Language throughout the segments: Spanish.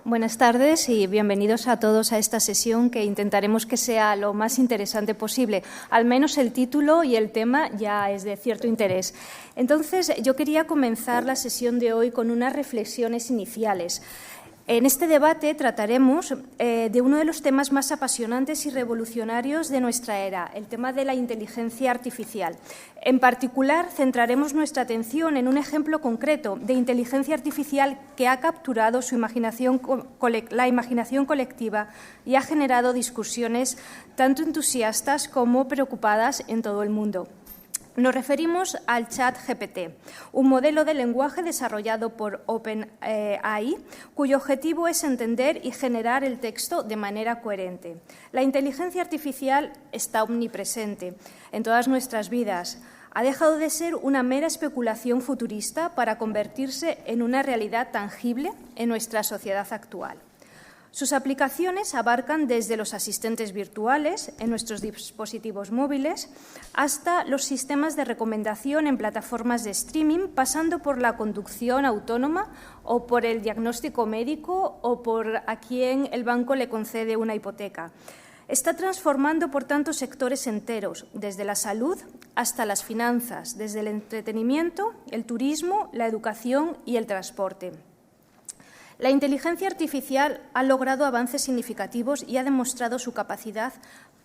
Buenas tardes y bienvenidos a todos a esta sesión que intentaremos que sea lo más interesante posible. Al menos el título y el tema ya es de cierto interés. Entonces, yo quería comenzar la sesión de hoy con unas reflexiones iniciales. En este debate trataremos de uno de los temas más apasionantes y revolucionarios de nuestra era, el tema de la inteligencia artificial. En particular, centraremos nuestra atención en un ejemplo concreto de inteligencia artificial que ha capturado la imaginación colectiva y ha generado discusiones tanto entusiastas como preocupadas en todo el mundo. Nos referimos al ChatGPT, un modelo de lenguaje desarrollado por OpenAI, cuyo objetivo es entender y generar el texto de manera coherente. La inteligencia artificial está omnipresente en todas nuestras vidas. Ha dejado de ser una mera especulación futurista para convertirse en una realidad tangible en nuestra sociedad actual. Sus aplicaciones abarcan desde los asistentes virtuales en nuestros dispositivos móviles hasta los sistemas de recomendación en plataformas de streaming, pasando por la conducción autónoma o por el diagnóstico médico o por a quien el banco le concede una hipoteca. Está transformando, por tanto, sectores enteros, desde la salud hasta las finanzas, desde el entretenimiento, el turismo, la educación y el transporte. La inteligencia artificial ha logrado avances significativos y ha demostrado su capacidad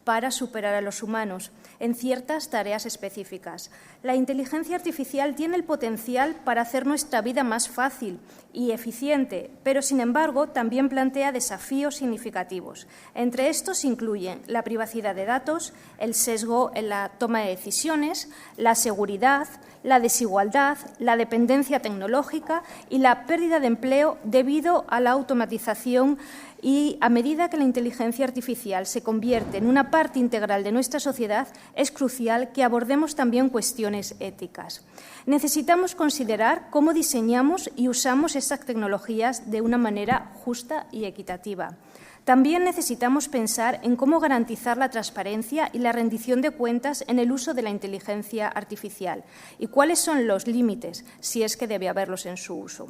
para superar a los humanos en ciertas tareas específicas. La inteligencia artificial tiene el potencial para hacer nuestra vida más fácil y eficiente, pero, sin embargo, también plantea desafíos significativos. Entre estos incluyen la privacidad de datos, el sesgo en la toma de decisiones, la seguridad, la desigualdad, la dependencia tecnológica y la pérdida de empleo debido a la automatización. Y a medida que la inteligencia artificial se convierte en una parte integral de nuestra sociedad, es crucial que abordemos también cuestiones éticas. Necesitamos considerar cómo diseñamos y usamos estas tecnologías de una manera justa y equitativa. También necesitamos pensar en cómo garantizar la transparencia y la rendición de cuentas en el uso de la inteligencia artificial y cuáles son los límites, si es que debe haberlos en su uso.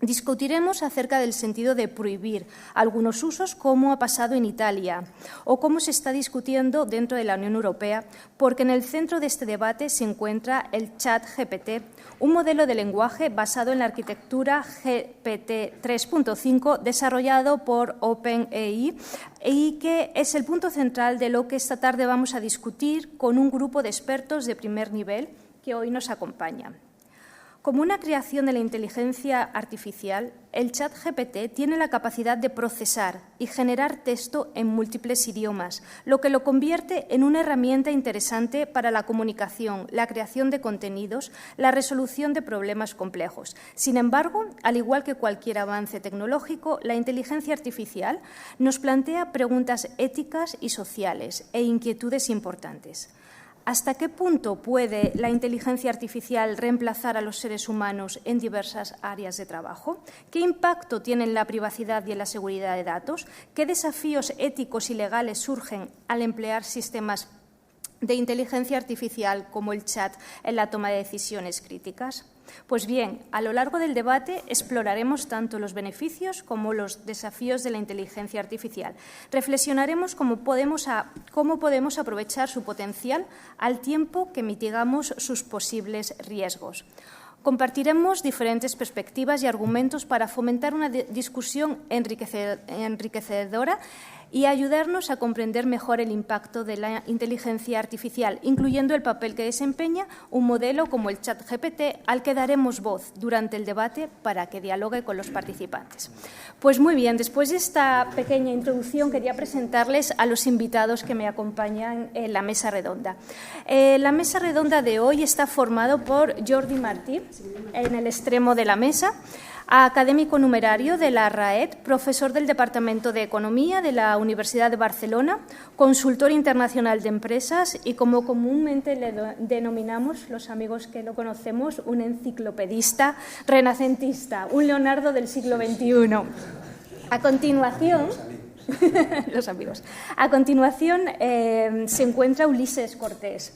Discutiremos acerca del sentido de prohibir algunos usos, como ha pasado en Italia, o cómo se está discutiendo dentro de la Unión Europea, porque en el centro de este debate se encuentra el ChatGPT, un modelo de lenguaje basado en la arquitectura GPT 3.5 desarrollado por OpenAI y que es el punto central de lo que esta tarde vamos a discutir con un grupo de expertos de primer nivel que hoy nos acompaña. Como una creación de la inteligencia artificial, el ChatGPT tiene la capacidad de procesar y generar texto en múltiples idiomas, lo que lo convierte en una herramienta interesante para la comunicación, la creación de contenidos, la resolución de problemas complejos. Sin embargo, al igual que cualquier avance tecnológico, la inteligencia artificial nos plantea preguntas éticas y sociales e inquietudes importantes. ¿Hasta qué punto puede la inteligencia artificial reemplazar a los seres humanos en diversas áreas de trabajo? ¿Qué impacto tiene en la privacidad y en la seguridad de datos? ¿Qué desafíos éticos y legales surgen al emplear sistemas de inteligencia artificial como el chat en la toma de decisiones críticas? Pues bien, a lo largo del debate exploraremos tanto los beneficios como los desafíos de la inteligencia artificial. Reflexionaremos cómo podemos aprovechar su potencial al tiempo que mitigamos sus posibles riesgos. Compartiremos diferentes perspectivas y argumentos para fomentar una discusión enriquecedora y ayudarnos a comprender mejor el impacto de la inteligencia artificial, incluyendo el papel que desempeña un modelo como el ChatGPT, al que daremos voz durante el debate para que dialogue con los participantes. Pues muy bien, después de esta pequeña introducción quería presentarles a los invitados que me acompañan en la mesa redonda. La mesa redonda de hoy está formado por Jordi Martí, en el extremo de la mesa, académico numerario de la RAED, profesor del Departamento de Economía de la Universidad de Barcelona, consultor internacional de empresas y, como comúnmente le denominamos los amigos que lo conocemos, un enciclopedista renacentista, un Leonardo del siglo XXI. A continuación, los amigos. A continuación se encuentra Ulises Cortés,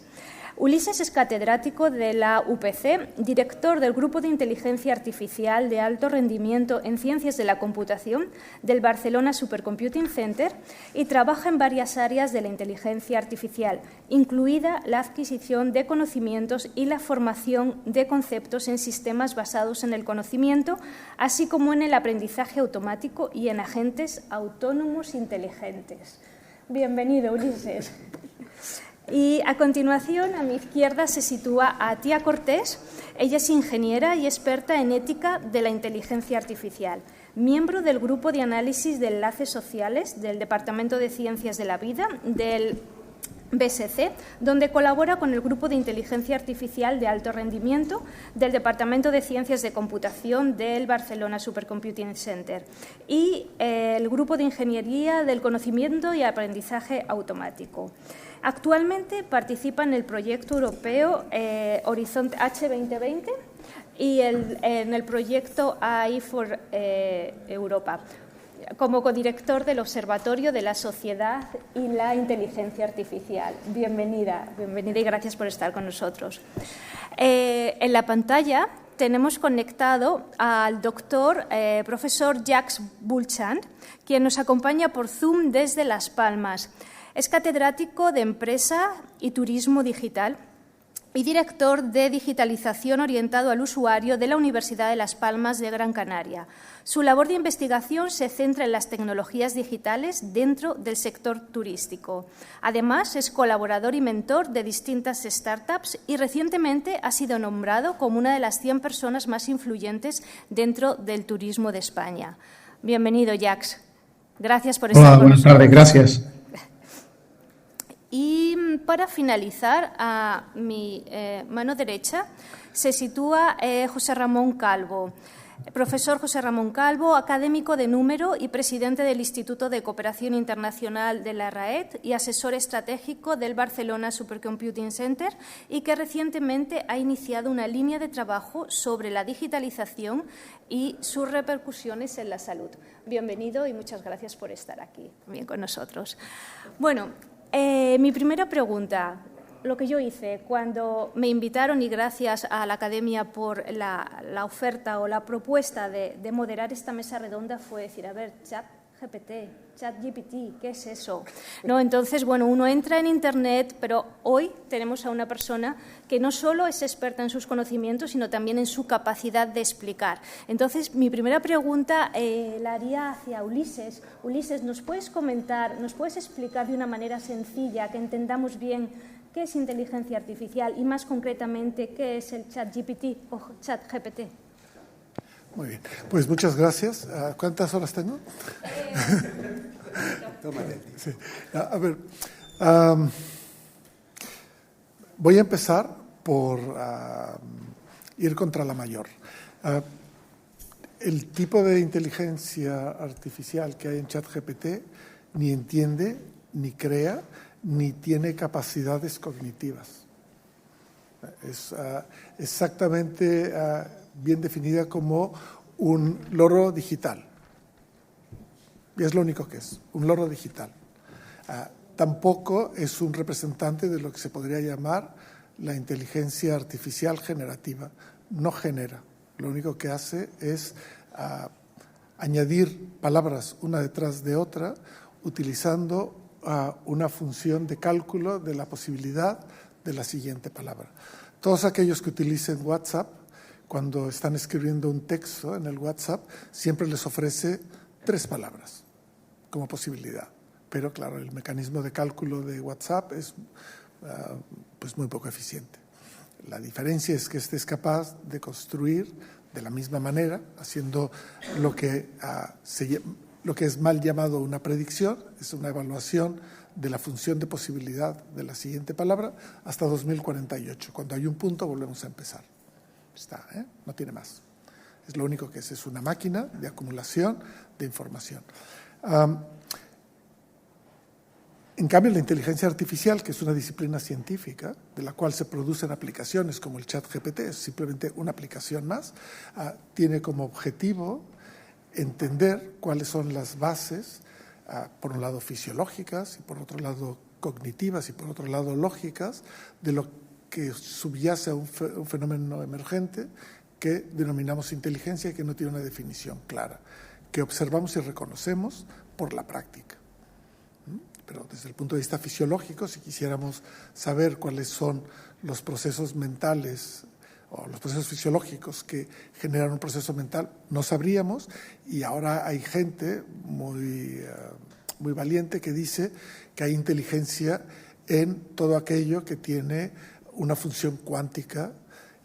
Ulises es catedrático de la UPC, director del Grupo de Inteligencia Artificial de Alto Rendimiento en Ciencias de la Computación del Barcelona Supercomputing Center y trabaja en varias áreas de la inteligencia artificial, incluida la adquisición de conocimientos y la formación de conceptos en sistemas basados en el conocimiento, así como en el aprendizaje automático y en agentes autónomos inteligentes. Bienvenido, Ulises. Y a continuación, a mi izquierda, se sitúa Atia Cortés. Ella es ingeniera y experta en ética de la inteligencia artificial, miembro del Grupo de Análisis de Enlaces Sociales del Departamento de Ciencias de la Vida del BSC, donde colabora con el Grupo de Inteligencia Artificial de Alto Rendimiento del Departamento de Ciencias de Computación del Barcelona Supercomputing Center y el Grupo de Ingeniería del Conocimiento y Aprendizaje Automático. Actualmente participa en el proyecto europeo Horizonte H 2020 y en el proyecto AI for Europa, como codirector del Observatorio de la Sociedad y la Inteligencia Artificial. Bienvenida y gracias por estar con nosotros. En la pantalla tenemos conectado al doctor profesor Jacques Bulchan, quien nos acompaña por Zoom desde Las Palmas. Es catedrático de Empresa y Turismo Digital y director de Digitalización orientado al usuario de la Universidad de Las Palmas de Gran Canaria. Su labor de investigación se centra en las tecnologías digitales dentro del sector turístico. Además, es colaborador y mentor de distintas startups y recientemente ha sido nombrado como una de las 100 personas más influyentes dentro del turismo de España. Bienvenido, Jacques. Gracias por estar con nosotros. Buenas tardes, gracias. Y para finalizar, a mi mano derecha se sitúa José Ramón Calvo, profesor José Ramón Calvo, académico de número y presidente del Instituto de Cooperación Internacional de la RAED y asesor estratégico del Barcelona Supercomputing Center y que recientemente ha iniciado una línea de trabajo sobre la digitalización y sus repercusiones en la salud. Bienvenido y muchas gracias por estar aquí también con nosotros. Bueno, mi primera pregunta, lo que yo hice cuando me invitaron y gracias a la Academia por la oferta o la propuesta de moderar esta mesa redonda fue decir, a ver, ChatGPT, ¿qué es eso? ¿No? Entonces, bueno, uno entra en Internet, pero hoy tenemos a una persona que no solo es experta en sus conocimientos, sino también en su capacidad de explicar. Entonces, mi primera pregunta la haría hacia Ulises. Ulises, ¿nos puedes comentar, nos puedes explicar de una manera sencilla, que entendamos bien qué es inteligencia artificial y más concretamente qué es el ChatGPT o ChatGPT? Muy bien, pues muchas gracias. ¿Cuántas horas tengo? Sí. A ver, voy a empezar por ir contra la mayor. El tipo de inteligencia artificial que hay en ChatGPT ni entiende, ni crea, ni tiene capacidades cognitivas. Es exactamente bien definida como un loro digital. Y es lo único que es, un loro digital. Tampoco es un representante de lo que se podría llamar la inteligencia artificial generativa. No genera. Lo único que hace es añadir palabras una detrás de otra, utilizando una función de cálculo de la posibilidad de la siguiente palabra. Todos aquellos que utilicen WhatsApp, cuando están escribiendo un texto en el WhatsApp, siempre les ofrece 3 palabras como posibilidad. Pero, claro, el mecanismo de cálculo de WhatsApp es pues muy poco eficiente. La diferencia es que este es capaz de construir de la misma manera, haciendo lo que es mal llamado una predicción, es una evaluación de la función de posibilidad de la siguiente palabra hasta 2048. Cuando hay un punto volvemos a empezar. Está, no tiene más. Es lo único que es una máquina de acumulación de información. En cambio, la inteligencia artificial, que es una disciplina científica, de la cual se producen aplicaciones como el ChatGPT, es simplemente una aplicación más, tiene como objetivo entender cuáles son las bases, por un lado fisiológicas, y por otro lado cognitivas, y por otro lado lógicas, de lo que subyace a un fenómeno emergente que denominamos inteligencia y que no tiene una definición clara, que observamos y reconocemos por la práctica. Pero desde el punto de vista fisiológico, si quisiéramos saber cuáles son los procesos mentales o los procesos fisiológicos que generan un proceso mental, no sabríamos, y ahora hay gente muy valiente que dice que hay inteligencia en todo aquello que tiene una función cuántica,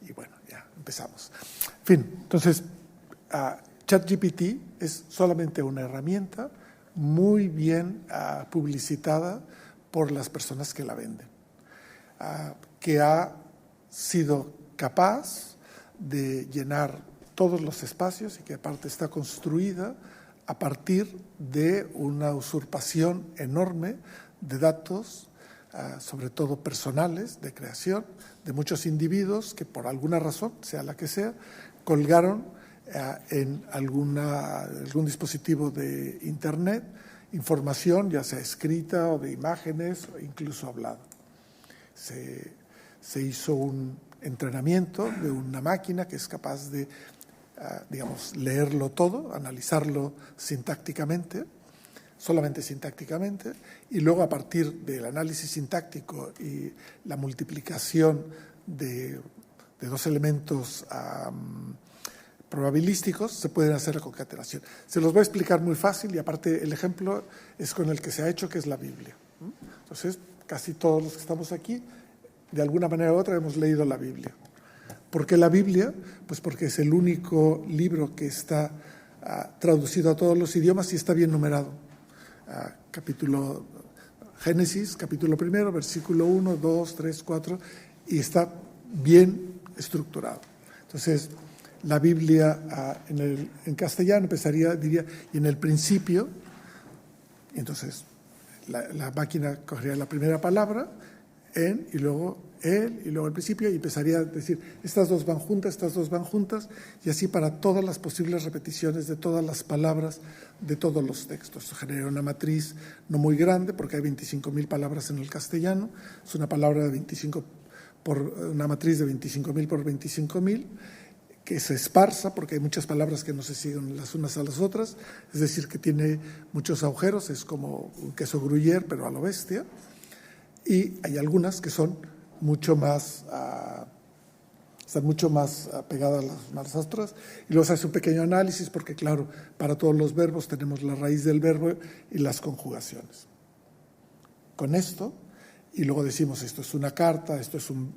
y bueno, ya empezamos. En fin, entonces, ChatGPT es solamente una herramienta muy bien publicitada por las personas que la venden, que ha sido capaz de llenar todos los espacios y que aparte está construida a partir de una usurpación enorme de datos, sobre todo personales, de creación, de muchos individuos que por alguna razón, sea la que sea, colgaron en algún dispositivo de Internet información, ya sea escrita o de imágenes o incluso hablada. Se hizo un entrenamiento de una máquina que es capaz de, digamos, leerlo todo, analizarlo sintácticamente, solamente sintácticamente, y luego a partir del análisis sintáctico y la multiplicación de dos elementos probabilísticos, se pueden hacer la concatenación. Se los voy a explicar muy fácil y aparte el ejemplo es con el que se ha hecho, que es la Biblia. Entonces, casi todos los que estamos aquí, de alguna manera u otra, hemos leído la Biblia. ¿Por qué la Biblia? Pues porque es el único libro que está traducido a todos los idiomas y está bien numerado. Capítulo Génesis, capítulo 1, versículo 1, 2, 3, 4, y está bien estructurado. Entonces, la Biblia en castellano empezaría, diría, y en el principio, y entonces la máquina cogería la primera palabra, en, y luego el, y luego el principio, y empezaría a decir, estas dos van juntas, y así para todas las posibles repeticiones de todas las palabras de todos los textos. Esto genera una matriz no muy grande, porque hay 25.000 palabras en el castellano, es una palabra de 25 una matriz de 25.000 por 25.000, que se esparza, porque hay muchas palabras que no se siguen las unas a las otras, es decir, que tiene muchos agujeros, es como un queso gruyère, pero a lo bestia, y hay algunas que son mucho más, están mucho más pegadas a las otras, y luego se hace un pequeño análisis, porque claro, para todos los verbos tenemos la raíz del verbo y las conjugaciones. Con esto, y luego decimos, esto es una carta, esto es un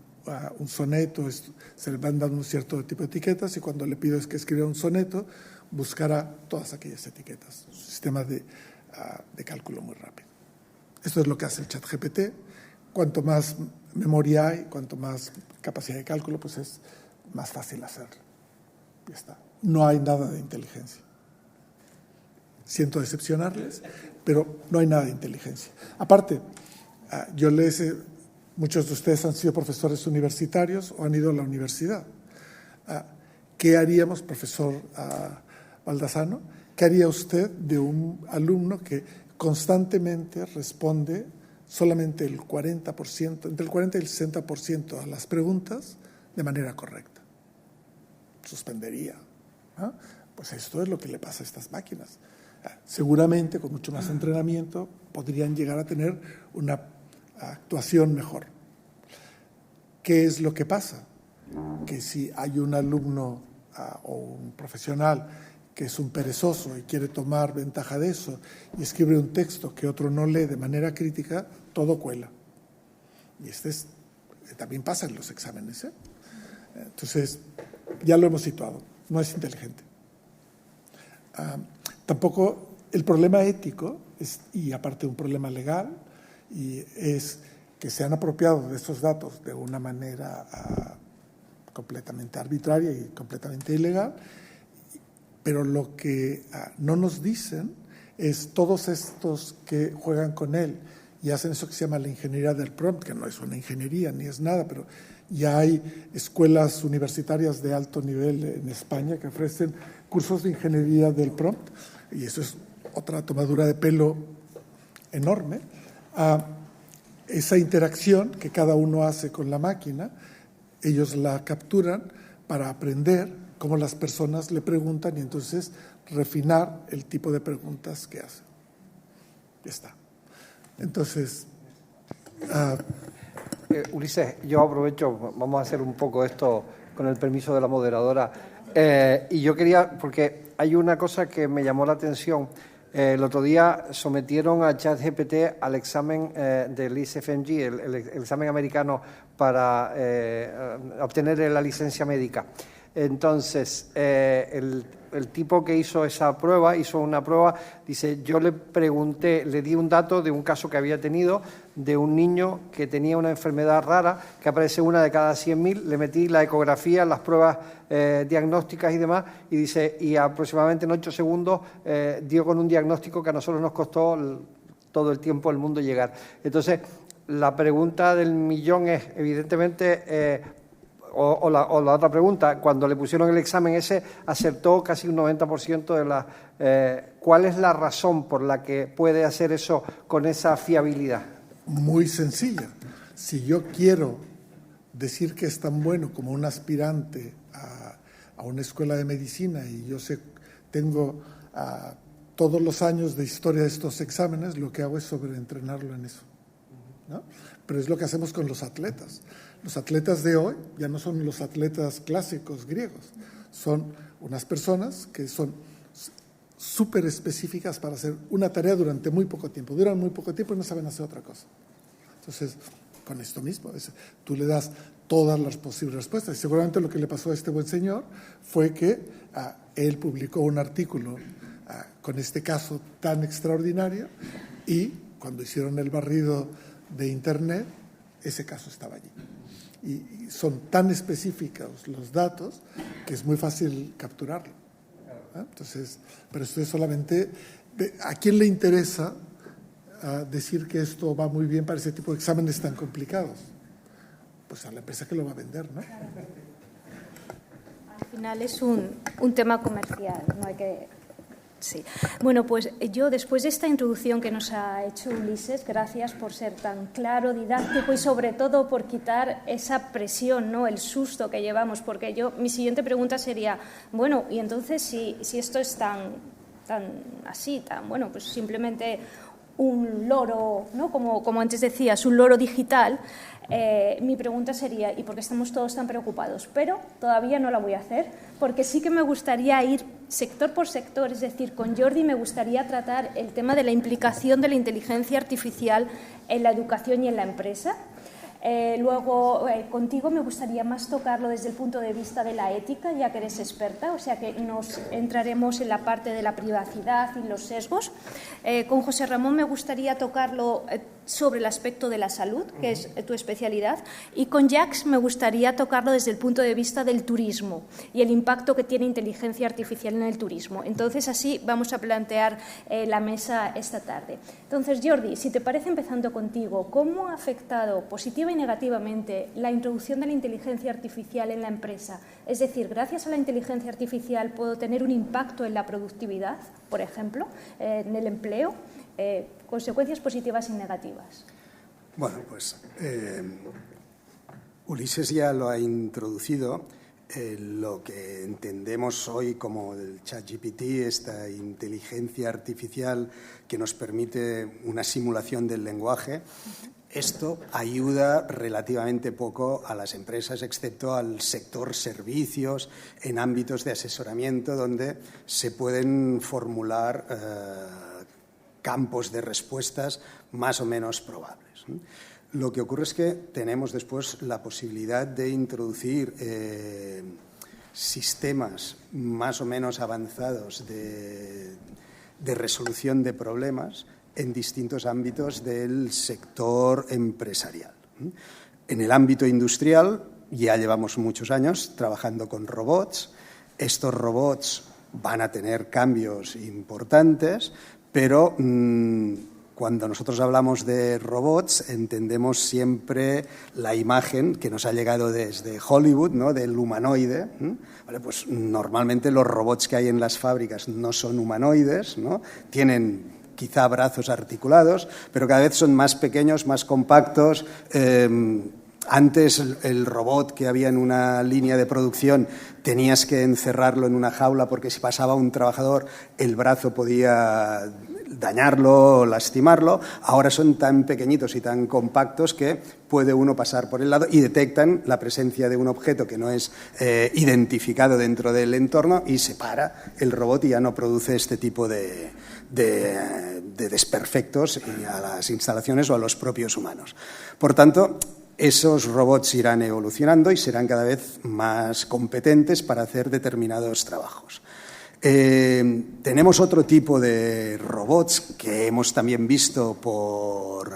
soneto, se le van dando un cierto tipo de etiquetas, y cuando le pido es que escriba un soneto, buscará todas aquellas etiquetas. Un sistema de cálculo muy rápido. Esto es lo que hace el ChatGPT. Cuanto más memoria hay, cuanto más capacidad de cálculo, pues es más fácil hacerlo. Ya está. No hay nada de inteligencia. Siento decepcionarles, pero no hay nada de inteligencia. Aparte, yo muchos de ustedes han sido profesores universitarios o han ido a la universidad. ¿Qué haríamos, profesor Baldassano? ¿Qué haría usted de un alumno que constantemente responde solamente el 40%, entre el 40 y el 60% a las preguntas de manera correcta? Suspendería. Pues esto es lo que le pasa a estas máquinas. Seguramente, con mucho más entrenamiento, podrían llegar a tener una actuación mejor. ¿Qué es lo que pasa? Que si hay un alumno o un profesional que es un perezoso y quiere tomar ventaja de eso y escribe un texto que otro no lee de manera crítica, todo cuela. Y también pasa en los exámenes. Entonces, ya lo hemos situado, no es inteligente. Tampoco el problema ético, y aparte un problema legal, y es que se han apropiado de estos datos de una manera completamente arbitraria y completamente ilegal, pero lo que no nos dicen es todos estos que juegan con él y hacen eso que se llama la ingeniería del prompt, que no es una ingeniería ni es nada, pero ya hay escuelas universitarias de alto nivel en España que ofrecen cursos de ingeniería del prompt, y eso es otra tomadura de pelo enorme. esa interacción que cada uno hace con la máquina, ellos la capturan para aprender cómo las personas le preguntan y entonces refinar el tipo de preguntas que hacen. Ya está. Entonces, Ulises, yo aprovecho, vamos a hacer un poco esto con el permiso de la moderadora. Y yo quería, porque hay una cosa que me llamó la atención. El otro día sometieron a ChatGPT al examen del ISFMG, el examen americano para obtener la licencia médica. Entonces, el tipo que hizo esa prueba, hizo una prueba, dice, yo le pregunté, le di un dato de un caso que había tenido de un niño que tenía una enfermedad rara, que aparece una de cada 100.000, le metí la ecografía, las pruebas diagnósticas y demás, y dice, y aproximadamente en 8 segundos dio con un diagnóstico que a nosotros nos costó todo el tiempo del mundo llegar. Entonces, la pregunta del millón es, evidentemente, o la otra pregunta, cuando le pusieron el examen ese, acertó casi un 90% de las... ¿Cuál es la razón por la que puede hacer eso con esa fiabilidad? Muy sencilla. Si yo quiero decir que es tan bueno como un aspirante a una escuela de medicina y yo tengo todos los años de historia de estos exámenes, lo que hago es sobreentrenarlo en eso, ¿no? Pero es lo que hacemos con los atletas. Los atletas de hoy ya no son los atletas clásicos griegos, son unas personas que son súper específicas para hacer una tarea durante muy poco tiempo. Duran muy poco tiempo y no saben hacer otra cosa. Entonces, con esto mismo, tú le das todas las posibles respuestas. Y seguramente lo que le pasó a este buen señor fue que él publicó un artículo con este caso tan extraordinario y cuando hicieron el barrido de Internet, ese caso estaba allí. Y son tan específicos los datos que es muy fácil capturarlo. Entonces, pero esto es solamente... ¿A quién le interesa decir que esto va muy bien para ese tipo de exámenes tan complicados? Pues a la empresa que lo va a vender, ¿no? Al final es un tema comercial, no hay que... Sí. Bueno, pues yo, después de esta introducción que nos ha hecho Ulises, gracias por ser tan claro, didáctico y sobre todo por quitar esa presión, ¿no? El susto que llevamos, porque mi siguiente pregunta sería, bueno, y entonces si esto es tan bueno, pues simplemente un loro, ¿no? Como antes decías, un loro digital, mi pregunta sería, ¿y por qué estamos todos tan preocupados? Pero todavía no la voy a hacer, porque sí que me gustaría ir sector por sector, es decir, con Jordi me gustaría tratar el tema de la implicación de la inteligencia artificial en la educación y en la empresa. Luego, contigo me gustaría más tocarlo desde el punto de vista de la ética, ya que eres experta, o sea que nos entraremos en la parte de la privacidad y los sesgos. Con José Ramón me gustaría tocarlo sobre el aspecto de la salud, que es tu especialidad, y con Jacques me gustaría tocarlo desde el punto de vista del turismo y el impacto que tiene inteligencia artificial en el turismo. Entonces, así vamos a plantear la mesa esta tarde. Entonces, Jordi, si te parece, empezando contigo, ¿cómo ha afectado positiva y negativamente la introducción de la inteligencia artificial en la empresa? Es decir, gracias a la inteligencia artificial puedo tener un impacto en la productividad, por ejemplo, en el empleo, consecuencias positivas y negativas. Bueno, pues Ulises ya lo ha introducido. Lo que entendemos hoy como el ChatGPT, esta inteligencia artificial que nos permite una simulación del lenguaje, esto ayuda relativamente poco a las empresas, excepto al sector servicios, en ámbitos de asesoramiento donde se pueden formular campos de respuestas más o menos probables. Lo que ocurre es que tenemos después la posibilidad de introducir sistemas más o menos avanzados de resolución de problemas en distintos ámbitos del sector empresarial. En el ámbito industrial ya llevamos muchos años trabajando con robots. Estos robots van a tener cambios importantes, pero cuando nosotros hablamos de robots entendemos siempre la imagen que nos ha llegado desde Hollywood, ¿no? Del humanoide. Vale, pues normalmente los robots que hay en las fábricas no son humanoides, ¿no? Tienen quizá brazos articulados, pero cada vez son más pequeños, más compactos. Antes el robot que había en una línea de producción tenías que encerrarlo en una jaula porque si pasaba un trabajador el brazo podía dañarlo o lastimarlo. Ahora son tan pequeñitos y tan compactos que puede uno pasar por el lado y detectan la presencia de un objeto que no es identificado dentro del entorno y se para el robot y ya no produce este tipo de desperfectos a las instalaciones o a los propios humanos. Por tanto, esos robots irán evolucionando y serán cada vez más competentes para hacer determinados trabajos. Tenemos otro tipo de robots que hemos también visto por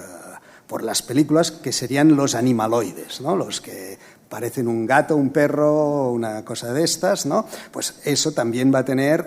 las películas, que serían los animaloides, ¿no? Los que parecen un gato, un perro, una cosa de estas, ¿no? Pues eso también va a tener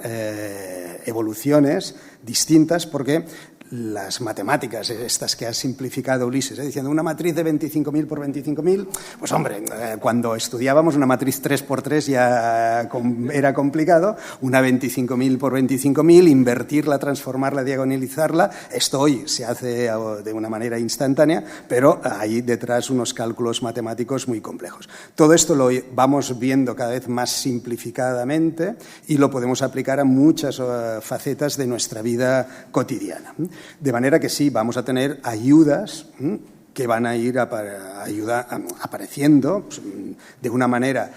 evoluciones distintas porque las matemáticas, estas que ha simplificado Ulises, diciendo una matriz de 25.000 por 25.000, pues hombre, cuando estudiábamos una matriz 3x3 ya era complicado, una 25.000 por 25.000, invertirla, transformarla, diagonalizarla, esto hoy se hace de una manera instantánea, pero hay detrás unos cálculos matemáticos muy complejos. Todo esto lo vamos viendo cada vez más simplificadamente y lo podemos aplicar a muchas facetas de nuestra vida cotidiana. De manera que sí, vamos a tener ayudas que van a ir apareciendo de una manera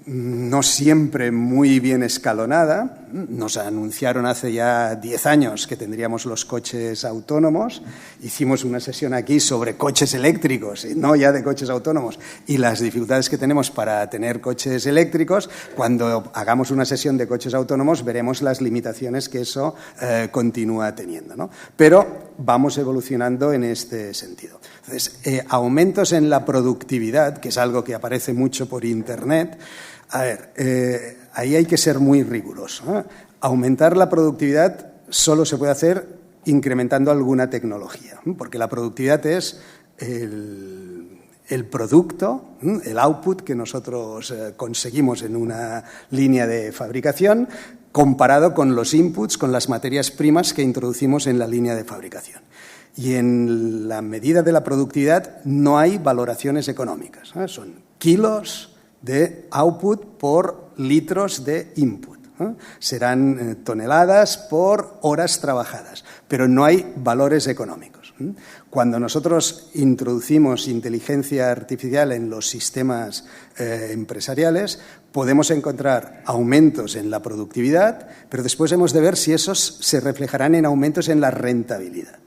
no siempre muy bien escalonada. Nos anunciaron hace ya 10 años que tendríamos los coches autónomos. Hicimos una sesión aquí sobre coches eléctricos, no ya de coches autónomos, y las dificultades que tenemos para tener coches eléctricos. Cuando hagamos una sesión de coches autónomos veremos las limitaciones que eso continúa teniendo, ¿no? Pero vamos evolucionando en este sentido. Entonces, aumentos en la productividad, que es algo que aparece mucho por Internet. A ver, ahí hay que ser muy riguroso, ¿eh? Aumentar la productividad solo se puede hacer incrementando alguna tecnología, porque la productividad es el producto, el output que nosotros conseguimos en una línea de fabricación comparado con los inputs, con las materias primas que introducimos en la línea de fabricación. Y en la medida de la productividad no hay valoraciones económicas, ¿eh? Son kilos de output por litros de input, ¿eh? Serán toneladas por horas trabajadas, pero no hay valores económicos. Cuando nosotros introducimos inteligencia artificial en los sistemas empresariales, podemos encontrar aumentos en la productividad, pero después hemos de ver si esos se reflejarán en aumentos en la rentabilidad.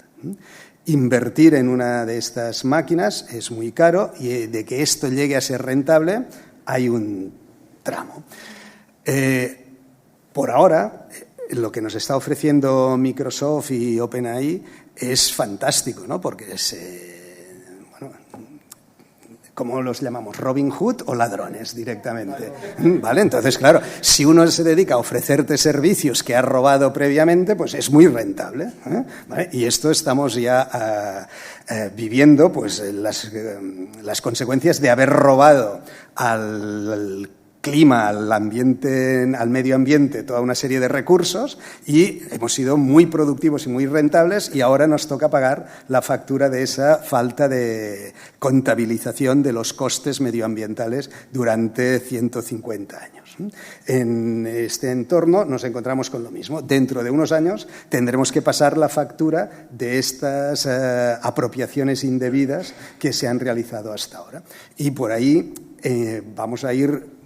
Invertir en una de estas máquinas es muy caro y de que esto llegue a ser rentable hay un tramo. Por ahora, lo que nos está ofreciendo Microsoft y OpenAI es fantástico, ¿no? Porque ¿cómo los llamamos? ¿Robin Hood o ladrones directamente? ¿Vale? Entonces, claro, si uno se dedica a ofrecerte servicios que ha robado previamente, pues es muy rentable, ¿eh? ¿Vale? Y esto estamos ya viviendo pues las consecuencias de haber robado al clima, al ambiente, al medio ambiente, toda una serie de recursos y hemos sido muy productivos y muy rentables y ahora nos toca pagar la factura de esa falta de contabilización de los costes medioambientales durante 150 años. En este entorno nos encontramos con lo mismo. Dentro de unos años tendremos que pasar la factura de estas apropiaciones indebidas que se han realizado hasta ahora. Y por ahí vamos a ir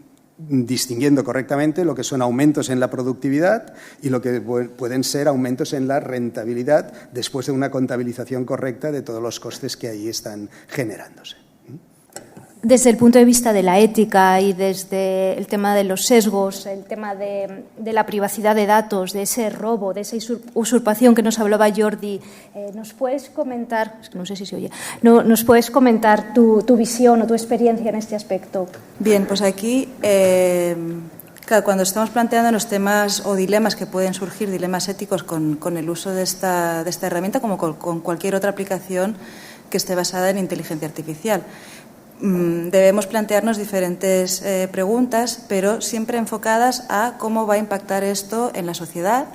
distinguiendo correctamente lo que son aumentos en la productividad y lo que pueden ser aumentos en la rentabilidad después de una contabilización correcta de todos los costes que ahí están generándose. Desde el punto de vista de la ética y desde el tema de los sesgos, el tema de la privacidad de datos, de ese robo, de esa usurpación que nos hablaba Jordi, ¿nos puedes comentar, es que no sé si se oye, ¿nos puedes comentar tu visión o tu experiencia en este aspecto? Bien, pues aquí, claro, cuando estamos planteando los temas o dilemas que pueden surgir, dilemas éticos con el uso de esta herramienta, como con cualquier otra aplicación que esté basada en inteligencia artificial, debemos plantearnos diferentes preguntas, pero siempre enfocadas a cómo va a impactar esto en la sociedad,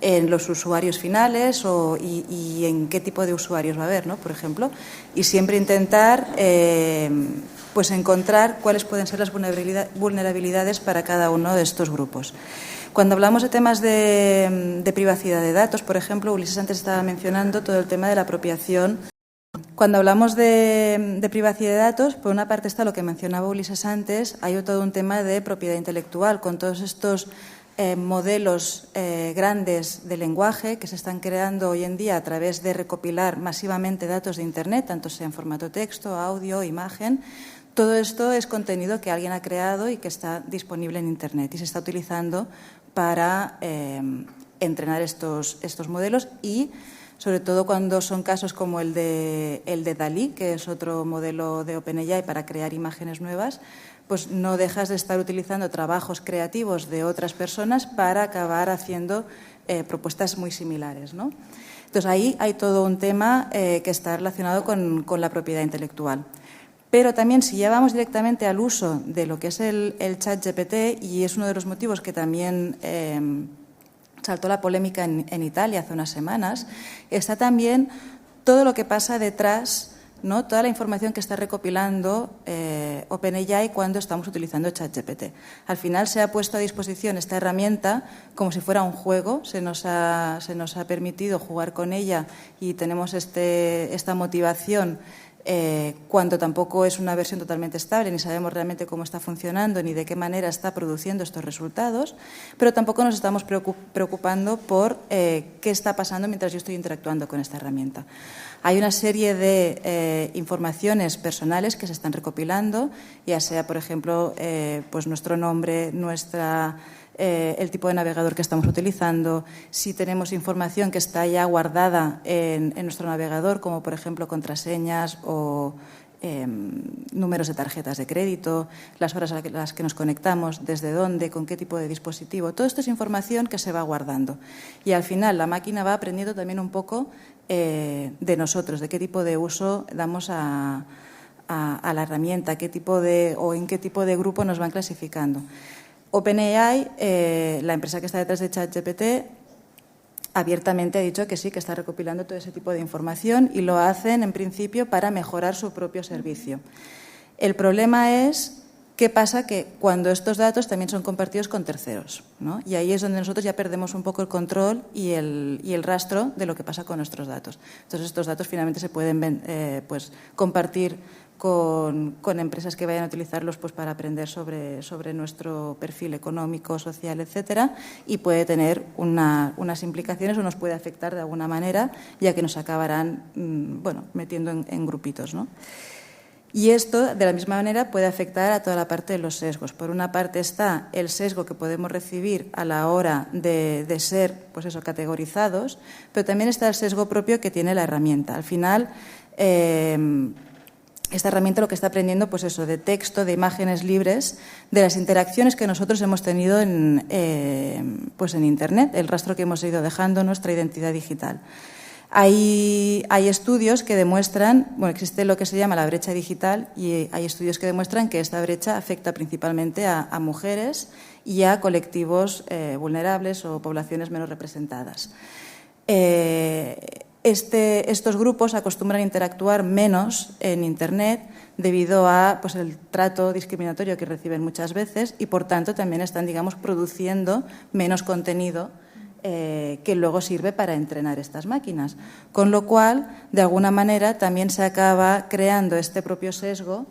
en los usuarios finales y en qué tipo de usuarios va a haber, ¿no? Por ejemplo, y siempre intentar pues encontrar cuáles pueden ser las vulnerabilidades para cada uno de estos grupos. Cuando hablamos de temas de privacidad de datos, por ejemplo, Ulises antes estaba mencionando todo el tema de la apropiación. Cuando hablamos de privacidad de datos, por una parte está lo que mencionaba Ulises antes, hay todo un tema de propiedad intelectual, con todos estos modelos grandes de lenguaje que se están creando hoy en día a través de recopilar masivamente datos de Internet, tanto sea en formato texto, audio, imagen. Todo esto es contenido que alguien ha creado y que está disponible en Internet y se está utilizando para entrenar estos modelos y, sobre todo, cuando son casos como el de DALL-E, que es otro modelo de OpenAI para crear imágenes nuevas, pues no dejas de estar utilizando trabajos creativos de otras personas para acabar haciendo propuestas muy similares, ¿no? Entonces, ahí hay todo un tema que está relacionado con la propiedad intelectual. Pero también, si ya vamos directamente al uso de lo que es el ChatGPT, y es uno de los motivos que también saltó la polémica en Italia hace unas semanas, está también todo lo que pasa detrás, ¿no? Toda la información que está recopilando OpenAI cuando estamos utilizando ChatGPT. Al final se ha puesto a disposición esta herramienta como si fuera un juego, se nos ha permitido jugar con ella y tenemos esta motivación cuando tampoco es una versión totalmente estable, ni sabemos realmente cómo está funcionando ni de qué manera está produciendo estos resultados, pero tampoco nos estamos preocupando por qué está pasando mientras yo estoy interactuando con esta herramienta. Hay una serie de informaciones personales que se están recopilando, ya sea, por ejemplo, pues nuestro nombre, el tipo de navegador que estamos utilizando, si tenemos información que está ya guardada en nuestro navegador, como por ejemplo contraseñas o números de tarjetas de crédito, las horas a las que nos conectamos, desde dónde, con qué tipo de dispositivo. Todo esto es información que se va guardando. Y al final la máquina va aprendiendo también un poco de nosotros, de qué tipo de uso damos a la herramienta, en qué tipo de grupo nos van clasificando. OpenAI, la empresa que está detrás de ChatGPT, abiertamente ha dicho que sí, que está recopilando todo ese tipo de información y lo hacen, en principio, para mejorar su propio servicio. El problema es qué pasa que cuando estos datos también son compartidos con terceros, ¿no? Y ahí es donde nosotros ya perdemos un poco el control y el rastro de lo que pasa con nuestros datos. Entonces, estos datos finalmente se pueden pues, compartir con empresas que vayan a utilizarlos pues, para aprender sobre nuestro perfil económico, social, etcétera, y puede tener unas implicaciones o nos puede afectar de alguna manera, ya que nos acabarán metiendo en grupitos, ¿no? Y esto, de la misma manera, puede afectar a toda la parte de los sesgos. Por una parte está el sesgo que podemos recibir a la hora de ser pues eso, categorizados, pero también está el sesgo propio que tiene la herramienta. Al final, esta herramienta lo que está aprendiendo, pues eso, de texto, de imágenes libres, de las interacciones que nosotros hemos tenido en Internet, el rastro que hemos ido dejando, nuestra identidad digital. Hay estudios que demuestran, existe lo que se llama la brecha digital y hay estudios que demuestran que esta brecha afecta principalmente a mujeres y a colectivos vulnerables o poblaciones menos representadas. Estos grupos acostumbran a interactuar menos en Internet debido a pues, el trato discriminatorio que reciben muchas veces y, por tanto, también están, digamos, produciendo menos contenido que luego sirve para entrenar estas máquinas. Con lo cual, de alguna manera, también se acaba creando este propio sesgo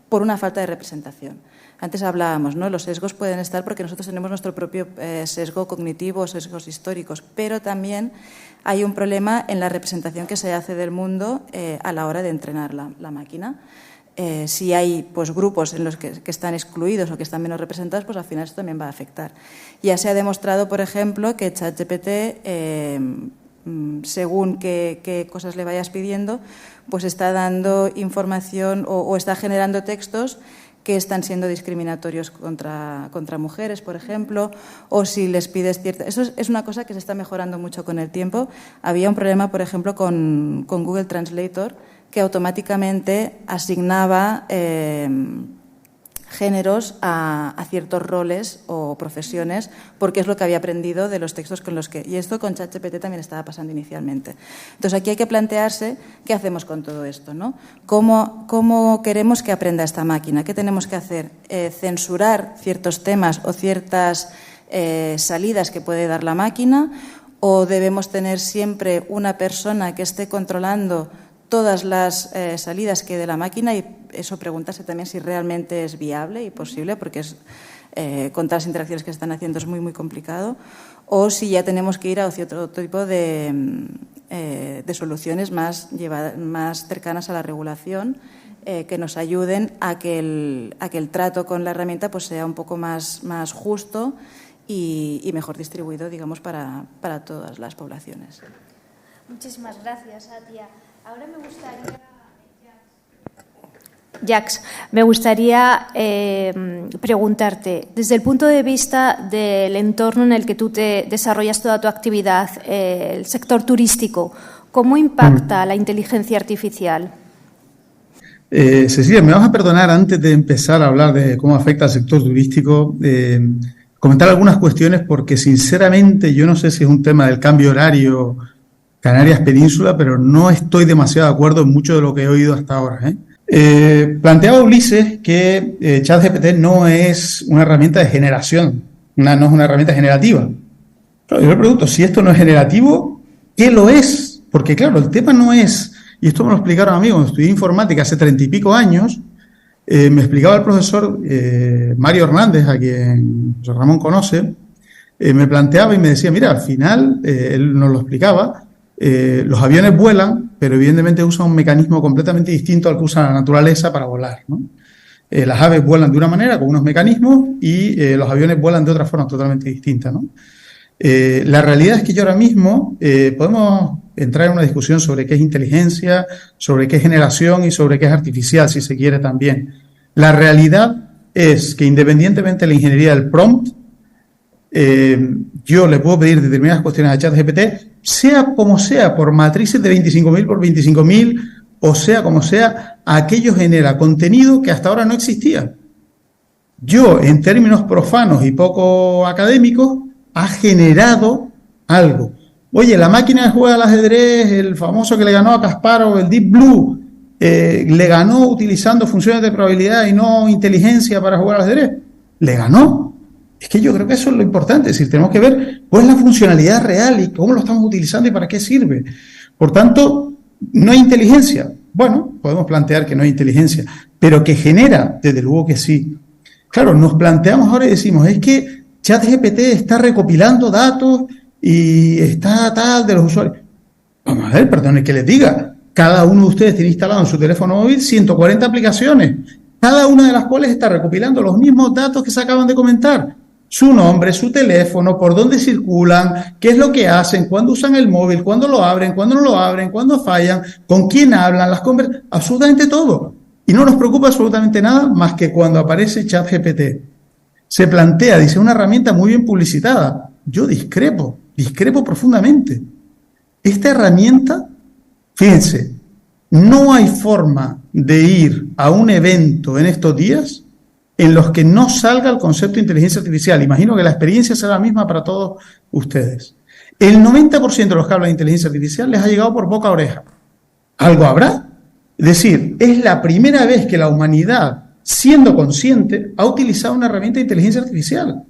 por una falta de representación. Antes hablábamos, ¿no? Los sesgos pueden estar porque nosotros tenemos nuestro propio sesgo cognitivo, sesgos históricos, pero también hay un problema en la representación que se hace del mundo a la hora de entrenar la máquina. Si hay pues, grupos en los que están excluidos o que están menos representados, pues al final esto también va a afectar. Ya se ha demostrado, por ejemplo, que ChatGPT, según qué cosas le vayas pidiendo, pues está dando información o está generando textos que están siendo discriminatorios contra mujeres, por ejemplo, o si les pides cierta... Eso es una cosa que se está mejorando mucho con el tiempo. Había un problema, por ejemplo, con Google Translator, que automáticamente asignaba géneros a ciertos roles o profesiones, porque es lo que había aprendido de los textos con los que... Y esto con ChatGPT también estaba pasando inicialmente. Entonces, aquí hay que plantearse qué hacemos con todo esto, ¿no? ¿Cómo queremos que aprenda esta máquina? ¿Qué tenemos que hacer? ¿Censurar ciertos temas o ciertas salidas que puede dar la máquina? ¿O debemos tener siempre una persona que esté controlando todas las salidas que dé la máquina? Y eso, preguntarse también si realmente es viable y posible, porque con todas las interacciones que se están haciendo es muy, muy complicado. O si ya tenemos que ir a otro tipo de soluciones más cercanas a la regulación, que nos ayuden a que el trato con la herramienta pues sea un poco más justo y mejor distribuido, digamos, para todas las poblaciones. Muchísimas gracias, Atia. Ahora me gustaría, Jax, preguntarte, desde el punto de vista del entorno en el que tú te desarrollas toda tu actividad, el sector turístico, ¿cómo impacta la inteligencia artificial? Cecilia, me vas a perdonar antes de empezar a hablar de cómo afecta al sector turístico, comentar algunas cuestiones porque sinceramente yo no sé si es un tema del cambio horario Canarias Península, pero no estoy demasiado de acuerdo en mucho de lo que he oído hasta ahora. Planteaba Ulises que ChatGPT no es una herramienta de generación, no es una herramienta generativa. Claro, yo le pregunto, si esto no es generativo, ¿qué lo es? Porque claro, el tema no es, y esto me lo explicaron a mí cuando estudié informática hace 30 y pico años, me explicaba el profesor Mario Hernández, a quien José Ramón conoce, me planteaba y me decía, mira, al final, él nos lo explicaba, los aviones vuelan, pero evidentemente usan un mecanismo completamente distinto al que usa la naturaleza para volar, ¿no? Las aves vuelan de una manera, con unos mecanismos, y los aviones vuelan de otra forma totalmente distinta, ¿no? La realidad es que yo ahora mismo podemos entrar en una discusión sobre qué es inteligencia, sobre qué es generación y sobre qué es artificial, si se quiere también. La realidad es que independientemente de la ingeniería del prompt, yo le puedo pedir determinadas cuestiones a ChatGPT, sea como sea, por matrices de 25.000 por 25.000, o sea como sea, aquello genera contenido que hasta ahora no existía. Yo, en términos profanos y poco académicos, ha generado algo. Oye, la máquina de juego al ajedrez, el famoso que le ganó a Kasparov, el Deep Blue, le ganó utilizando funciones de probabilidad y no inteligencia para jugar al ajedrez. Le ganó. Es que yo creo que eso es lo importante, es decir, tenemos que ver cuál es la funcionalidad real y cómo lo estamos utilizando y para qué sirve. Por tanto, no hay inteligencia. Bueno, podemos plantear que no hay inteligencia, pero que genera, desde luego que sí. Claro, nos planteamos ahora y decimos, es que ChatGPT está recopilando datos y está tal de los usuarios. Vamos a ver, perdone que les diga, cada uno de ustedes tiene instalado en su teléfono móvil 140 aplicaciones, cada una de las cuales está recopilando los mismos datos que se acaban de comentar. Su nombre, su teléfono, por dónde circulan, qué es lo que hacen, cuándo usan el móvil, cuándo lo abren, cuándo no lo abren, cuándo fallan, con quién hablan, las conversaciones, absolutamente todo. Y no nos preocupa absolutamente nada más que cuando aparece ChatGPT. Se plantea, dice, una herramienta muy bien publicitada. Yo discrepo profundamente. Esta herramienta, fíjense, no hay forma de ir a un evento en estos días en los que no salga el concepto de inteligencia artificial. Imagino que la experiencia será la misma para todos ustedes. El 90% de los que hablan de inteligencia artificial les ha llegado por boca a oreja. ¿Algo habrá? Es decir, es la primera vez que la humanidad, siendo consciente, ha utilizado una herramienta de inteligencia artificial.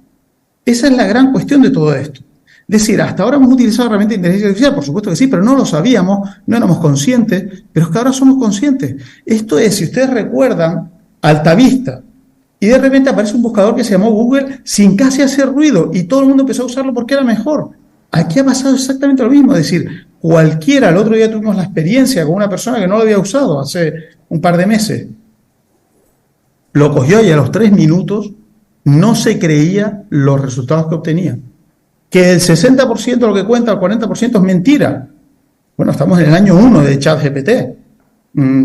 Esa es la gran cuestión de todo esto. Es decir, hasta ahora hemos utilizado herramientas de inteligencia artificial, por supuesto que sí, pero no lo sabíamos, no éramos conscientes, pero es que ahora somos conscientes. Esto es, si ustedes recuerdan, Altavista, y de repente aparece un buscador que se llamó Google sin casi hacer ruido, y todo el mundo empezó a usarlo porque era mejor. Aquí ha pasado exactamente lo mismo, es decir, cualquiera, el otro día tuvimos la experiencia con una persona que no lo había usado hace un par de meses, lo cogió y a los 3 minutos no se creía los resultados que obtenía. Que el 60% de lo que cuenta, el 40% es mentira. Bueno, estamos en el año 1 de ChatGPT.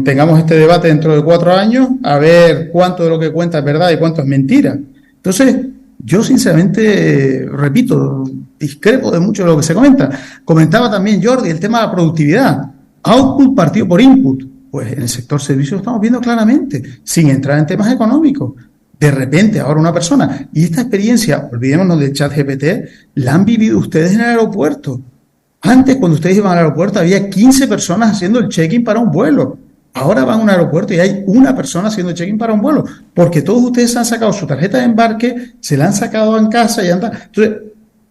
Tengamos este debate dentro de 4 años, a ver cuánto de lo que cuenta es verdad y cuánto es mentira. Entonces, yo sinceramente, repito, discrepo de mucho de lo que se comenta. Comentaba también Jordi el tema de la productividad. Output partido por input. Pues en el sector servicios lo estamos viendo claramente, sin entrar en temas económicos. De repente, ahora una persona, y esta experiencia, olvidémonos del ChatGPT, la han vivido ustedes en el aeropuerto. Antes, cuando ustedes iban al aeropuerto, había 15 personas haciendo el check-in para un vuelo. Ahora van a un aeropuerto y hay una persona haciendo el check-in para un vuelo, porque todos ustedes han sacado su tarjeta de embarque, se la han sacado en casa y andan. Entonces,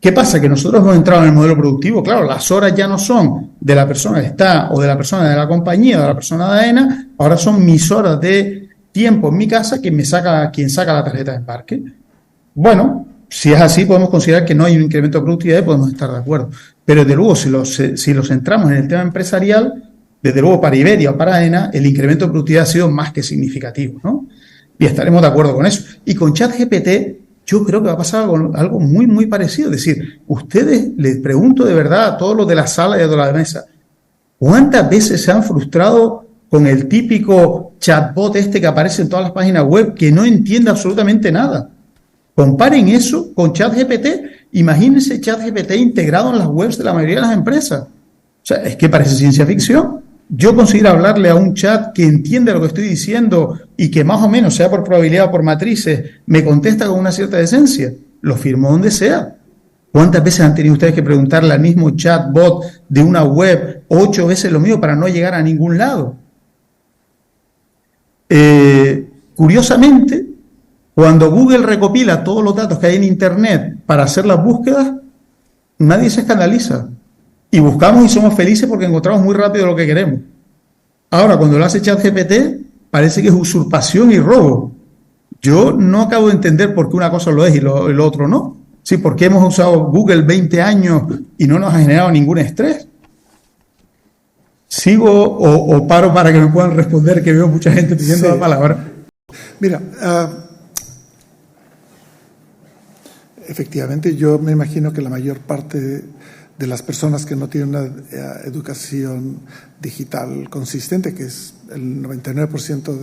¿qué pasa? Que nosotros hemos entrado en el modelo productivo. Claro, las horas ya no son de la persona que está o de la persona de la compañía o de la persona de AENA, ahora son mis horas de tiempo en mi casa quien saca la tarjeta de embarque. Bueno, si es así, podemos considerar que no hay un incremento de productividad y podemos estar de acuerdo. Pero desde luego, si los centramos en el tema empresarial, desde luego para Iberia o para AENA, el incremento de productividad ha sido más que significativo, ¿no? Y estaremos de acuerdo con eso. Y con ChatGPT, yo creo que va a pasar algo muy, muy parecido. Es decir, ustedes, les pregunto de verdad a todos los de la sala y a todos los de la mesa, ¿cuántas veces se han frustrado con el típico chatbot que aparece en todas las páginas web que no entiende absolutamente nada? Comparen eso con ChatGPT. Imagínense ChatGPT integrado en las webs de la mayoría de las empresas. O sea, es que parece ciencia ficción. Yo considero hablarle a un chat que entiende lo que estoy diciendo y que más o menos, sea por probabilidad o por matrices, me contesta con una cierta decencia. Lo firmo donde sea. ¿Cuántas veces han tenido ustedes que preguntarle al mismo chatbot de una web 8 veces lo mismo para no llegar a ningún lado? Curiosamente, cuando Google recopila todos los datos que hay en Internet para hacer las búsquedas, nadie se escandaliza. Y buscamos y somos felices porque encontramos muy rápido lo que queremos. Ahora, cuando lo hace ChatGPT, parece que es usurpación y robo. Yo no acabo de entender por qué una cosa lo es y lo otro no. Sí, porque hemos usado Google 20 años y no nos ha generado ningún estrés. ¿Sigo o paro para que me puedan responder, que veo mucha gente pidiendo la palabra? Mira, efectivamente, yo me imagino que la mayor parte de las personas que no tienen una educación digital consistente, que es el 99%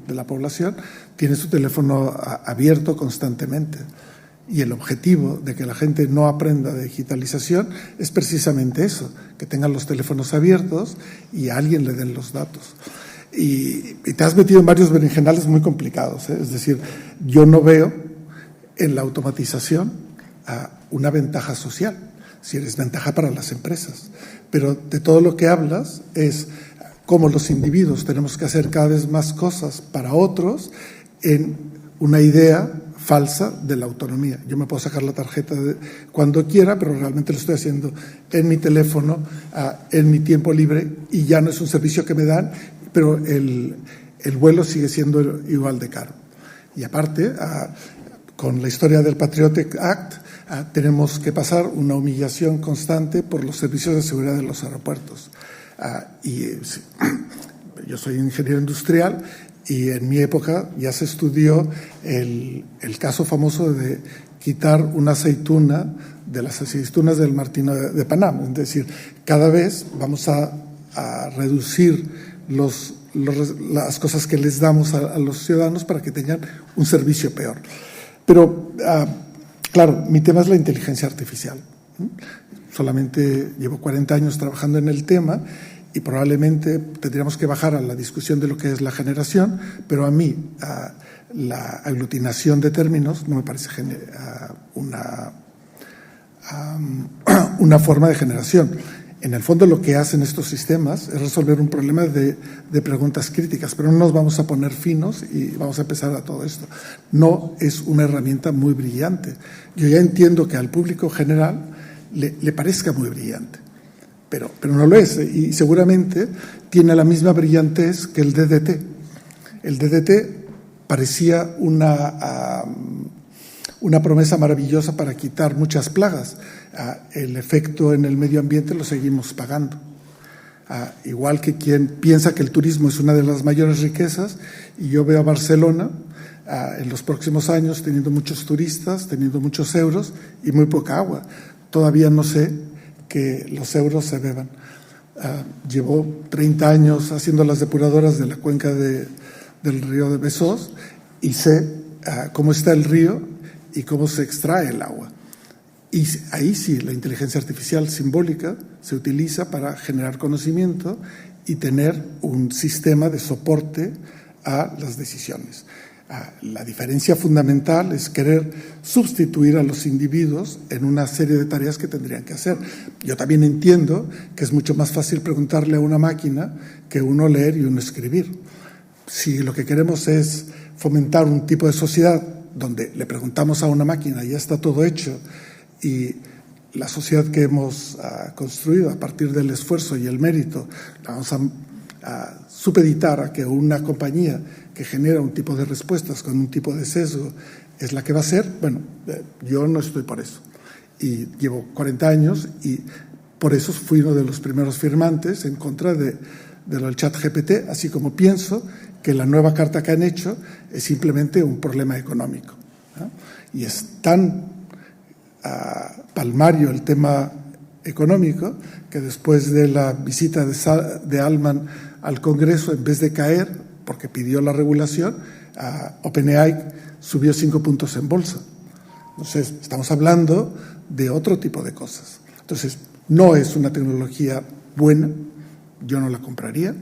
de la población, tiene su teléfono abierto constantemente. Y el objetivo de que la gente no aprenda de digitalización es precisamente eso, que tengan los teléfonos abiertos y a alguien le den los datos. Y te has metido en varios berenjenales muy complicados, ¿eh? Es decir, yo no veo en la automatización una ventaja social, si eres ventaja para las empresas. Pero de todo lo que hablas es cómo los individuos tenemos que hacer cada vez más cosas para otros en una idea falsa de la autonomía. Yo me puedo sacar la tarjeta cuando quiera, pero realmente lo estoy haciendo en mi teléfono, en mi tiempo libre, y ya no es un servicio que me dan, pero el vuelo sigue siendo igual de caro. Y aparte, con la historia del Patriotic Act, tenemos que pasar una humillación constante por los servicios de seguridad de los aeropuertos. Yo soy ingeniero industrial y en mi época ya se estudió el caso famoso de quitar una aceituna de las aceitunas del Martino de Panamá. Es decir, cada vez vamos a reducir las cosas que les damos a los ciudadanos para que tengan un servicio peor. Pero, claro, mi tema es la inteligencia artificial. Solamente llevo 40 años trabajando en el tema y probablemente tendríamos que bajar a la discusión de lo que es la generación, pero a mí la aglutinación de términos no me parece una forma de generación. En el fondo lo que hacen estos sistemas es resolver un problema de preguntas críticas, pero no nos vamos a poner finos y vamos a empezar a todo esto. No es una herramienta muy brillante. Yo ya entiendo que al público general le parezca muy brillante, pero no lo es, y seguramente tiene la misma brillantez que el DDT. El DDT parecía una promesa maravillosa para quitar muchas plagas. El efecto en el medio ambiente lo seguimos pagando. Igual que quien piensa que el turismo es una de las mayores riquezas, y yo veo a Barcelona en los próximos años teniendo muchos turistas, teniendo muchos euros y muy poca agua. Todavía no sé que los euros se beban. Llevo 30 años haciendo las depuradoras de la cuenca del río de Besós y sé cómo está el río y cómo se extrae el agua. Y ahí sí, la inteligencia artificial simbólica se utiliza para generar conocimiento y tener un sistema de soporte a las decisiones. La diferencia fundamental es querer sustituir a los individuos en una serie de tareas que tendrían que hacer. Yo también entiendo que es mucho más fácil preguntarle a una máquina que uno leer y uno escribir. Si lo que queremos es fomentar un tipo de sociedad donde le preguntamos a una máquina y ya está todo hecho, y la sociedad que hemos construido a partir del esfuerzo y el mérito la vamos a supeditar a que una compañía que genera un tipo de respuestas con un tipo de sesgo es la que va a ser, bueno, yo no estoy por eso. Y llevo 40 años y por eso fui uno de los primeros firmantes en contra de lo del ChatGPT, así como pienso que la nueva carta que han hecho es simplemente un problema económico, ¿no? Y es tan palmario el tema económico que después de la visita de Altman al Congreso, en vez de caer, porque pidió la regulación, OpenAI subió 5 puntos en bolsa. Entonces, estamos hablando de otro tipo de cosas. Entonces, no es una tecnología buena, yo no la compraría.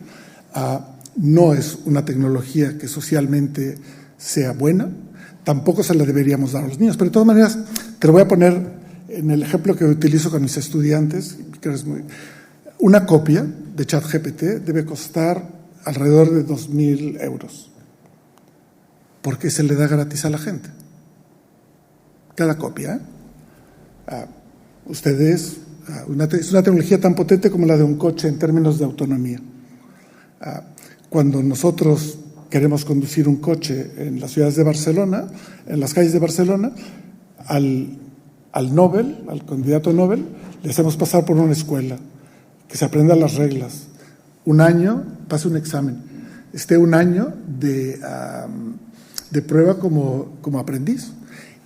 No es una tecnología que socialmente sea buena, tampoco se la deberíamos dar a los niños. Pero de todas maneras, te lo voy a poner en el ejemplo que utilizo con mis estudiantes. Una copia de ChatGPT debe costar alrededor de 2.000 euros. ¿Por qué se le da gratis a la gente? Cada copia. Es una tecnología tan potente como la de un coche en términos de autonomía. Cuando nosotros queremos conducir un coche en las ciudades de Barcelona, en las calles de Barcelona, al Nobel, al candidato Nobel, le hacemos pasar por una escuela, que se aprendan las reglas. Un año, pase un examen, esté un año de prueba como aprendiz.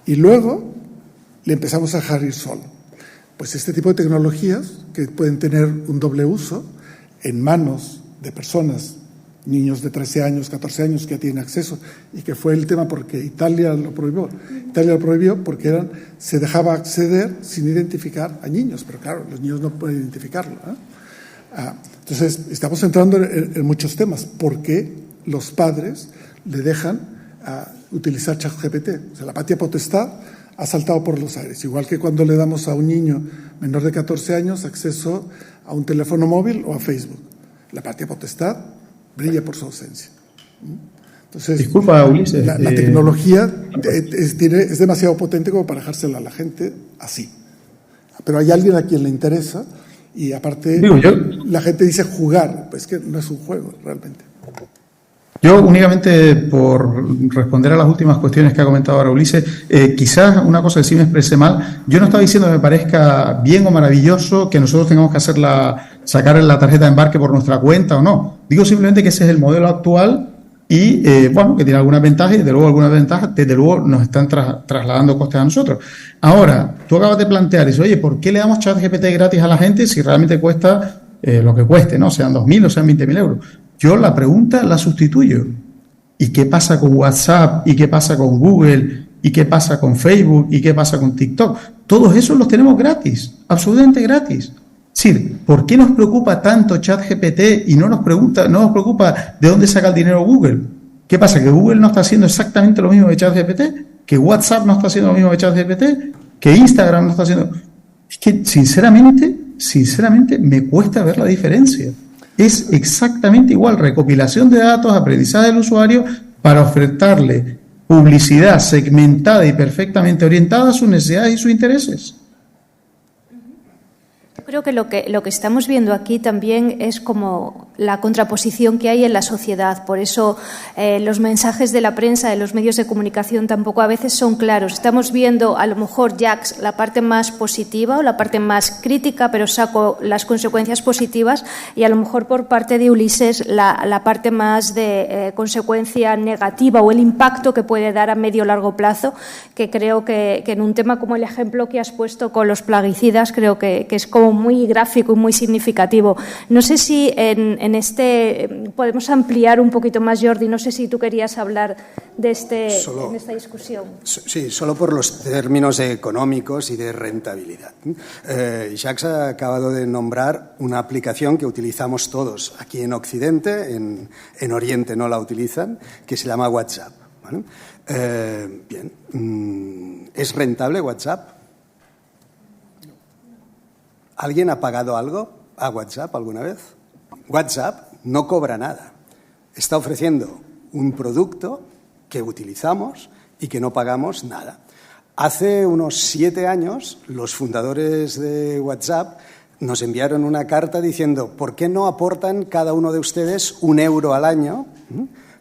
Y luego le empezamos a dejar ir solo. Pues este tipo de tecnologías que pueden tener un doble uso en manos de personas, niños de 13 años, 14 años que ya tienen acceso, y que fue el tema porque Italia lo prohibió. Italia lo prohibió porque se dejaba acceder sin identificar a niños, pero claro, los niños no pueden identificarlo, ¿eh? Entonces, estamos entrando en muchos temas. ¿Por qué los padres le dejan utilizar ChatGPT? O sea, la patria potestad ha saltado por los aires, igual que cuando le damos a un niño menor de 14 años acceso a un teléfono móvil o a Facebook. La patria potestad brilla por su ausencia. Entonces, disculpa, Ulises. La tecnología es demasiado potente como para dejársela a la gente así. Pero hay alguien a quien le interesa y aparte la gente dice jugar, pues que no es un juego realmente. Yo únicamente por responder a las últimas cuestiones que ha comentado ahora Ulises, quizás una cosa que sí me expresé mal, yo no estaba diciendo que me parezca bien o maravilloso que nosotros tengamos que sacar la tarjeta de embarque por nuestra cuenta o no. Digo simplemente que ese es el modelo actual y, que tiene algunas ventajas y desde luego algunas ventajas, desde luego nos están trasladando costes a nosotros. Ahora, tú acabas de plantear, dices, oye, ¿por qué le damos ChatGPT gratis a la gente si realmente cuesta lo que cueste, ¿no? Sean 2.000 o sean 20.000 euros. Yo la pregunta la sustituyo. ¿Y qué pasa con WhatsApp? ¿Y qué pasa con Google? ¿Y qué pasa con Facebook? ¿Y qué pasa con TikTok? Todos esos los tenemos gratis, absolutamente gratis. Es decir, ¿por qué nos preocupa tanto ChatGPT y no nos preocupa de dónde saca el dinero Google? ¿Qué pasa? ¿Que Google no está haciendo exactamente lo mismo que ChatGPT? ¿Que WhatsApp no está haciendo lo mismo que ChatGPT? ¿Que Instagram no está haciendo...? Es que, sinceramente, me cuesta ver la diferencia. Es exactamente igual, recopilación de datos, aprendizaje del usuario para ofertarle publicidad segmentada y perfectamente orientada a sus necesidades y sus intereses. Creo que lo que estamos viendo aquí también es como la contraposición que hay en la sociedad. Por eso los mensajes de la prensa, de los medios de comunicación tampoco a veces son claros. Estamos viendo a lo mejor, Jax, la parte más positiva o la parte más crítica, pero saco las consecuencias positivas, y a lo mejor por parte de Ulises la parte más de consecuencia negativa o el impacto que puede dar a medio o largo plazo, que creo que en un tema como el ejemplo que has puesto con los plaguicidas, creo que es como muy gráfico y muy significativo. No sé si en este podemos ampliar un poquito más, Jordi. No sé si tú querías hablar de en esta discusión. Sí, solo por los términos económicos y de rentabilidad. Jacques ha acabado de nombrar una aplicación que utilizamos todos aquí en Occidente, en Oriente no la utilizan, que se llama WhatsApp. ¿vale? Bien. ¿Es rentable WhatsApp? ¿Alguien ha pagado algo a WhatsApp alguna vez? WhatsApp no cobra nada. Está ofreciendo un producto que utilizamos y que no pagamos nada. Hace unos 7 años, los fundadores de WhatsApp nos enviaron una carta diciendo ¿por qué no aportan cada uno de ustedes €1 al año?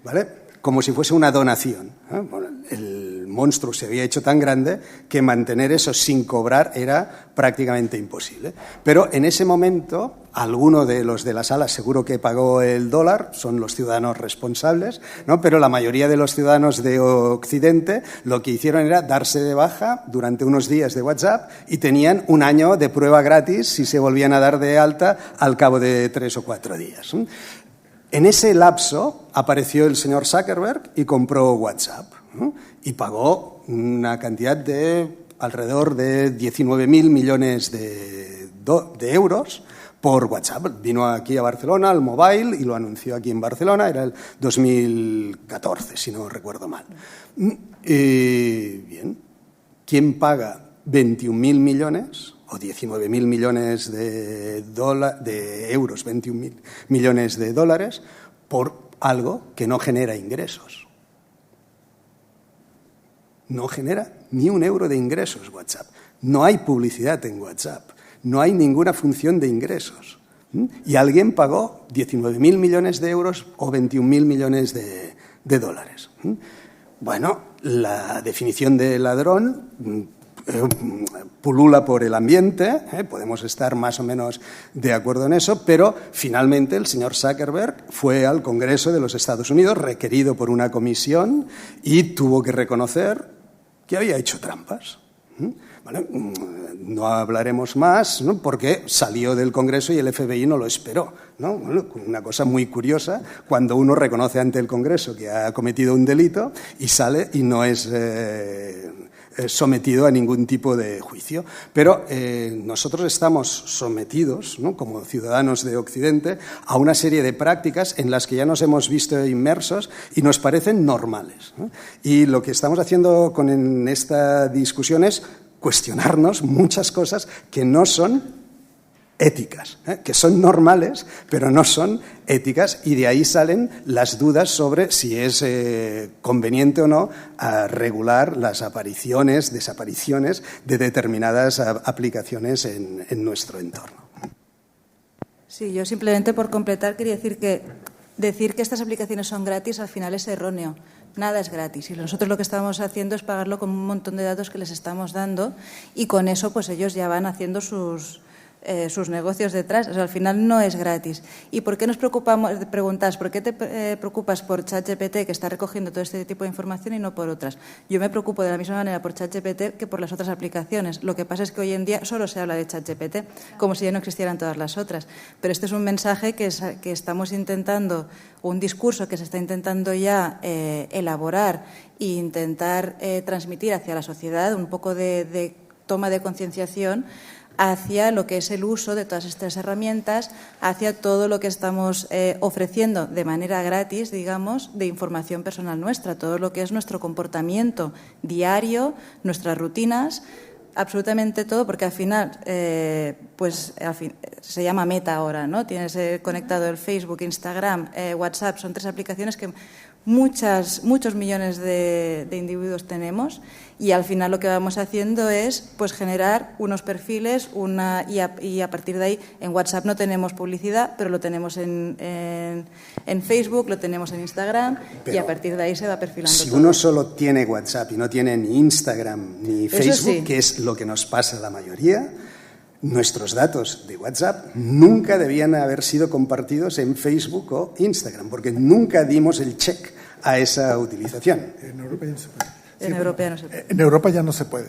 ¿Vale? Como si fuese una donación. Bueno, el monstruo se había hecho tan grande que mantener eso sin cobrar era prácticamente imposible. Pero en ese momento, alguno de los de la sala seguro que pagó el dólar, son los ciudadanos responsables, ¿no? Pero la mayoría de los ciudadanos de Occidente lo que hicieron era darse de baja durante unos días de WhatsApp y tenían 1 año de prueba gratis si se volvían a dar de alta al cabo de 3 o 4 días. En ese lapso apareció el señor Zuckerberg y compró WhatsApp, ¿no? Y pagó una cantidad de alrededor de 19.000 millones de euros por WhatsApp. Vino aquí a Barcelona, al Mobile, y lo anunció aquí en Barcelona. Era el 2014, si no recuerdo mal. Bien. ¿Quién paga 21.000 millones? O 19.000 millones de euros, 21.000 millones de dólares, por algo que no genera ingresos. No genera ni €1 de ingresos WhatsApp. No hay publicidad en WhatsApp. No hay ninguna función de ingresos. Y alguien pagó 19.000 millones de euros o 21.000 millones de dólares. Bueno, la definición de ladrón pulula por el ambiente, podemos estar más o menos de acuerdo en eso, pero finalmente el señor Zuckerberg fue al Congreso de los Estados Unidos, requerido por una comisión, y tuvo que reconocer que había hecho trampas. Bueno, no hablaremos más, ¿no? Porque salió del Congreso y el FBI no lo esperó, ¿no? Bueno, una cosa muy curiosa, cuando uno reconoce ante el Congreso que ha cometido un delito y sale y no es sometido a ningún tipo de juicio. Pero nosotros estamos sometidos, ¿no?, como ciudadanos de Occidente, a una serie de prácticas en las que ya nos hemos visto inmersos y nos parecen normales, ¿no? Y lo que estamos haciendo en esta discusión es cuestionarnos muchas cosas que no son éticas, que son normales, pero no son éticas, y de ahí salen las dudas sobre si es conveniente o no regular las apariciones, desapariciones de determinadas aplicaciones en nuestro entorno. Sí, yo simplemente por completar quería decir que estas aplicaciones son gratis al final es erróneo. Nada es gratis y nosotros lo que estamos haciendo es pagarlo con un montón de datos que les estamos dando y con eso pues ellos ya van haciendo sus negocios detrás. O sea, al final no es gratis. ¿Y por qué nos preocupamos? Preguntas, ¿por qué te preocupas por ChatGPT, que está recogiendo todo este tipo de información, y no por otras? Yo me preocupo de la misma manera por ChatGPT que por las otras aplicaciones. Lo que pasa es que hoy en día solo se habla de ChatGPT, como si ya no existieran todas las otras. Pero este es un mensaje que estamos intentando, un discurso que se está intentando ya elaborar e intentar transmitir hacia la sociedad, un poco de toma de concienciación hacia lo que es el uso de todas estas herramientas, hacia todo lo que estamos ofreciendo de manera gratis, digamos, de información personal nuestra, todo lo que es nuestro comportamiento diario, nuestras rutinas, absolutamente todo, porque al final, se llama Meta ahora, ¿no? Tienes conectado el Facebook, Instagram, WhatsApp, son 3 aplicaciones que muchos millones de individuos tenemos, y al final lo que vamos haciendo es pues generar unos perfiles y a partir de ahí en WhatsApp no tenemos publicidad, pero lo tenemos en Facebook, lo tenemos en Instagram, pero y a partir de ahí se va perfilando si todo. Uno solo tiene WhatsApp y no tiene ni Instagram ni Facebook, sí, que es lo que nos pasa a la mayoría, nuestros datos de WhatsApp nunca debían haber sido compartidos en Facebook o Instagram, porque nunca dimos el check a esa utilización. En Europa ya no se puede. En Europa no se puede. En Europa ya no se puede.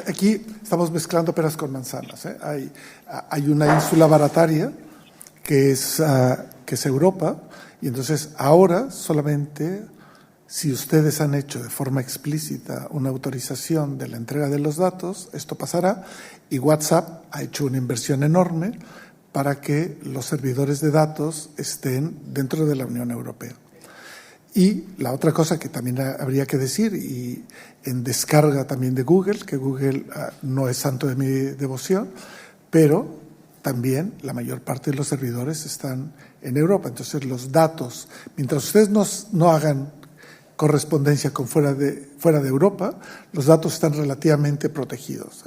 Aquí estamos mezclando peras con manzanas. Hay una ínsula barataria que es Europa, y entonces ahora solamente si ustedes han hecho de forma explícita una autorización de la entrega de los datos, esto pasará, y WhatsApp ha hecho una inversión enorme para que los servidores de datos estén dentro de la Unión Europea. Y la otra cosa que también habría que decir, y en descarga también de Google, que Google no es santo de mi devoción, pero también la mayor parte de los servidores están en Europa. Entonces los datos, mientras ustedes no hagan correspondencia con fuera de Europa, los datos están relativamente protegidos.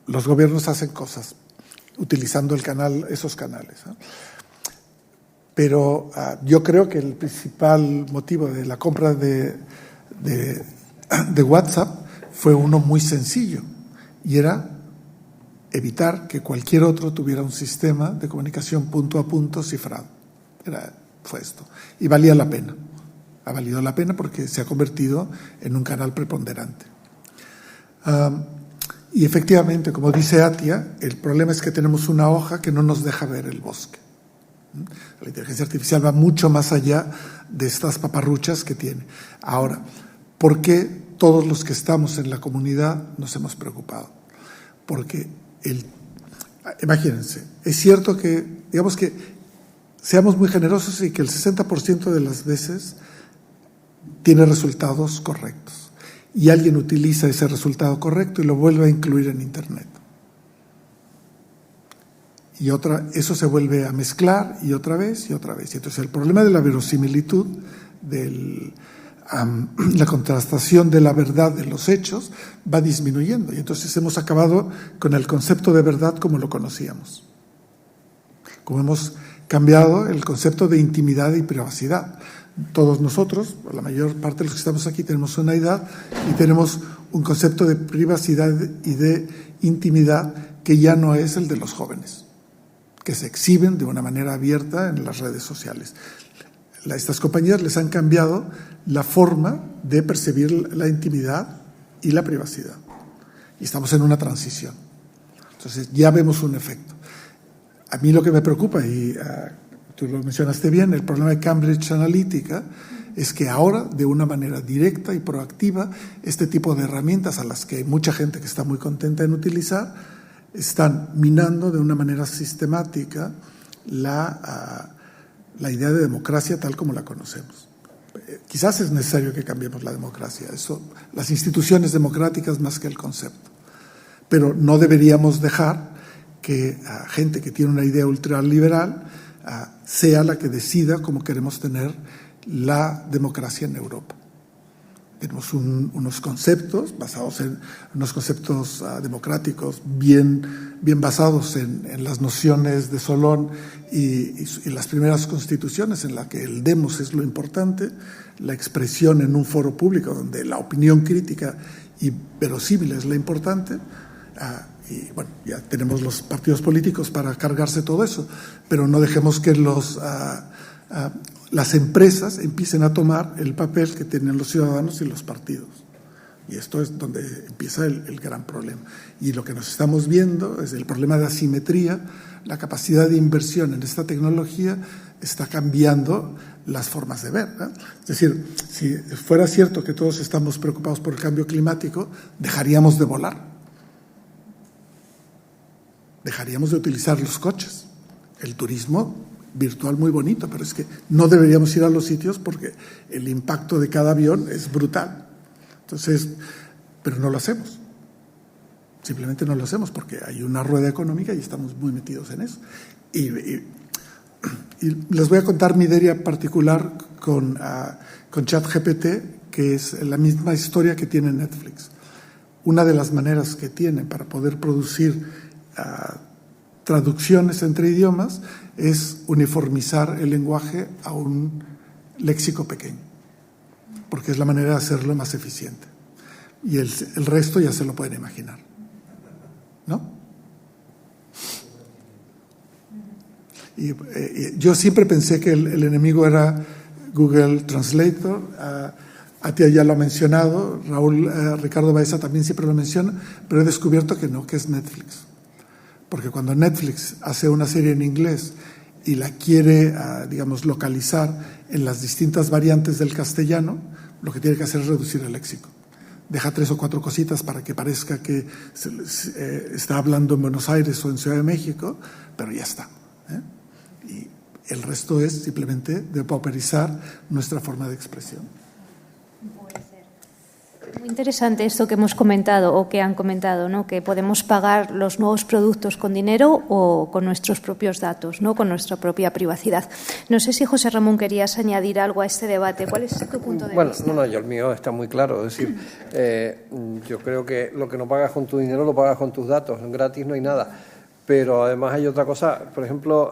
Los gobiernos hacen cosas utilizando esos canales. Pero yo creo que el principal motivo de la compra de WhatsApp fue uno muy sencillo, y era evitar que cualquier otro tuviera un sistema de comunicación punto a punto cifrado. Fue esto. Y valía la pena. Ha valido la pena porque se ha convertido en un canal preponderante. Y efectivamente, como dice Atia, el problema es que tenemos una hoja que no nos deja ver el bosque. La inteligencia artificial va mucho más allá de estas paparruchas que tiene. Ahora, ¿por qué todos los que estamos en la comunidad nos hemos preocupado? Porque imagínense, es cierto que, digamos que seamos muy generosos y que el 60% de las veces tiene resultados correctos. Y alguien utiliza ese resultado correcto y lo vuelve a incluir en Internet. Y eso se vuelve a mezclar y otra vez y otra vez. Y entonces el problema de la verosimilitud, la contrastación de la verdad de los hechos va disminuyendo. Y entonces hemos acabado con el concepto de verdad como lo conocíamos. Como hemos cambiado el concepto de intimidad y privacidad. Todos nosotros, la mayor parte de los que estamos aquí, tenemos una edad y tenemos un concepto de privacidad y de intimidad que ya no es el de los jóvenes, que se exhiben de una manera abierta en las redes sociales. Estas compañías les han cambiado la forma de percibir la intimidad y la privacidad. Y estamos en una transición. Entonces ya vemos un efecto. A mí lo que me preocupa, y tú lo mencionaste bien, el problema de Cambridge Analytica es que ahora, de una manera directa y proactiva, este tipo de herramientas a las que hay mucha gente que está muy contenta en utilizar, están minando de una manera sistemática la idea de democracia tal como la conocemos. Quizás es necesario que cambiemos la democracia, las instituciones democráticas más que el concepto, pero no deberíamos dejar que gente que tiene una idea ultraliberal sea la que decida cómo queremos tener la democracia en Europa. Tenemos unos conceptos basados en unos conceptos democráticos bien basados en las nociones de Solón y las primeras constituciones en las que el demos es lo importante, la expresión en un foro público donde la opinión crítica y verosímil es la importante. Y bueno, ya tenemos los partidos políticos para cargarse todo eso, pero no dejemos que las empresas empiecen a tomar el papel que tienen los ciudadanos y los partidos. Y esto es donde empieza el gran problema. Y lo que nos estamos viendo es el problema de asimetría. La capacidad de inversión en esta tecnología está cambiando las formas de ver, ¿no? Es decir, si fuera cierto que todos estamos preocupados por el cambio climático, dejaríamos de volar. Dejaríamos de utilizar los coches. El turismo virtual muy bonito, pero es que no deberíamos ir a los sitios porque el impacto de cada avión es brutal. Entonces, pero no lo hacemos. Simplemente no lo hacemos porque hay una rueda económica y estamos muy metidos en eso. Y les voy a contar mi idea particular con ChatGPT, que es la misma historia que tiene Netflix. Una de las maneras que tiene para poder producir traducciones entre idiomas es uniformizar el lenguaje a un léxico pequeño, porque es la manera de hacerlo más eficiente. Y el resto ya se lo pueden imaginar, ¿no? Y yo siempre pensé que el enemigo era Google Translator. Atia ya lo ha mencionado, Ricardo Baeza también siempre lo menciona, pero he descubierto que no, que es Netflix. Porque cuando Netflix hace una serie en inglés y la quiere, digamos, localizar en las distintas variantes del castellano, lo que tiene que hacer es reducir el léxico. Deja 3 o 4 cositas para que parezca que está hablando en Buenos Aires o en Ciudad de México, pero ya está. Y El resto es simplemente depauperizar nuestra forma de expresión. Muy interesante esto que hemos comentado o que han comentado, ¿no? Que podemos pagar los nuevos productos con dinero o con nuestros propios datos, ¿no? Con nuestra propia privacidad. No sé si, José Ramón, querías añadir algo a este debate. ¿Cuál es tu punto de vista? Bueno, yo el mío está muy claro. Es decir, yo creo que lo que no pagas con tu dinero lo pagas con tus datos. Gratis no hay nada. Pero además hay otra cosa. Por ejemplo,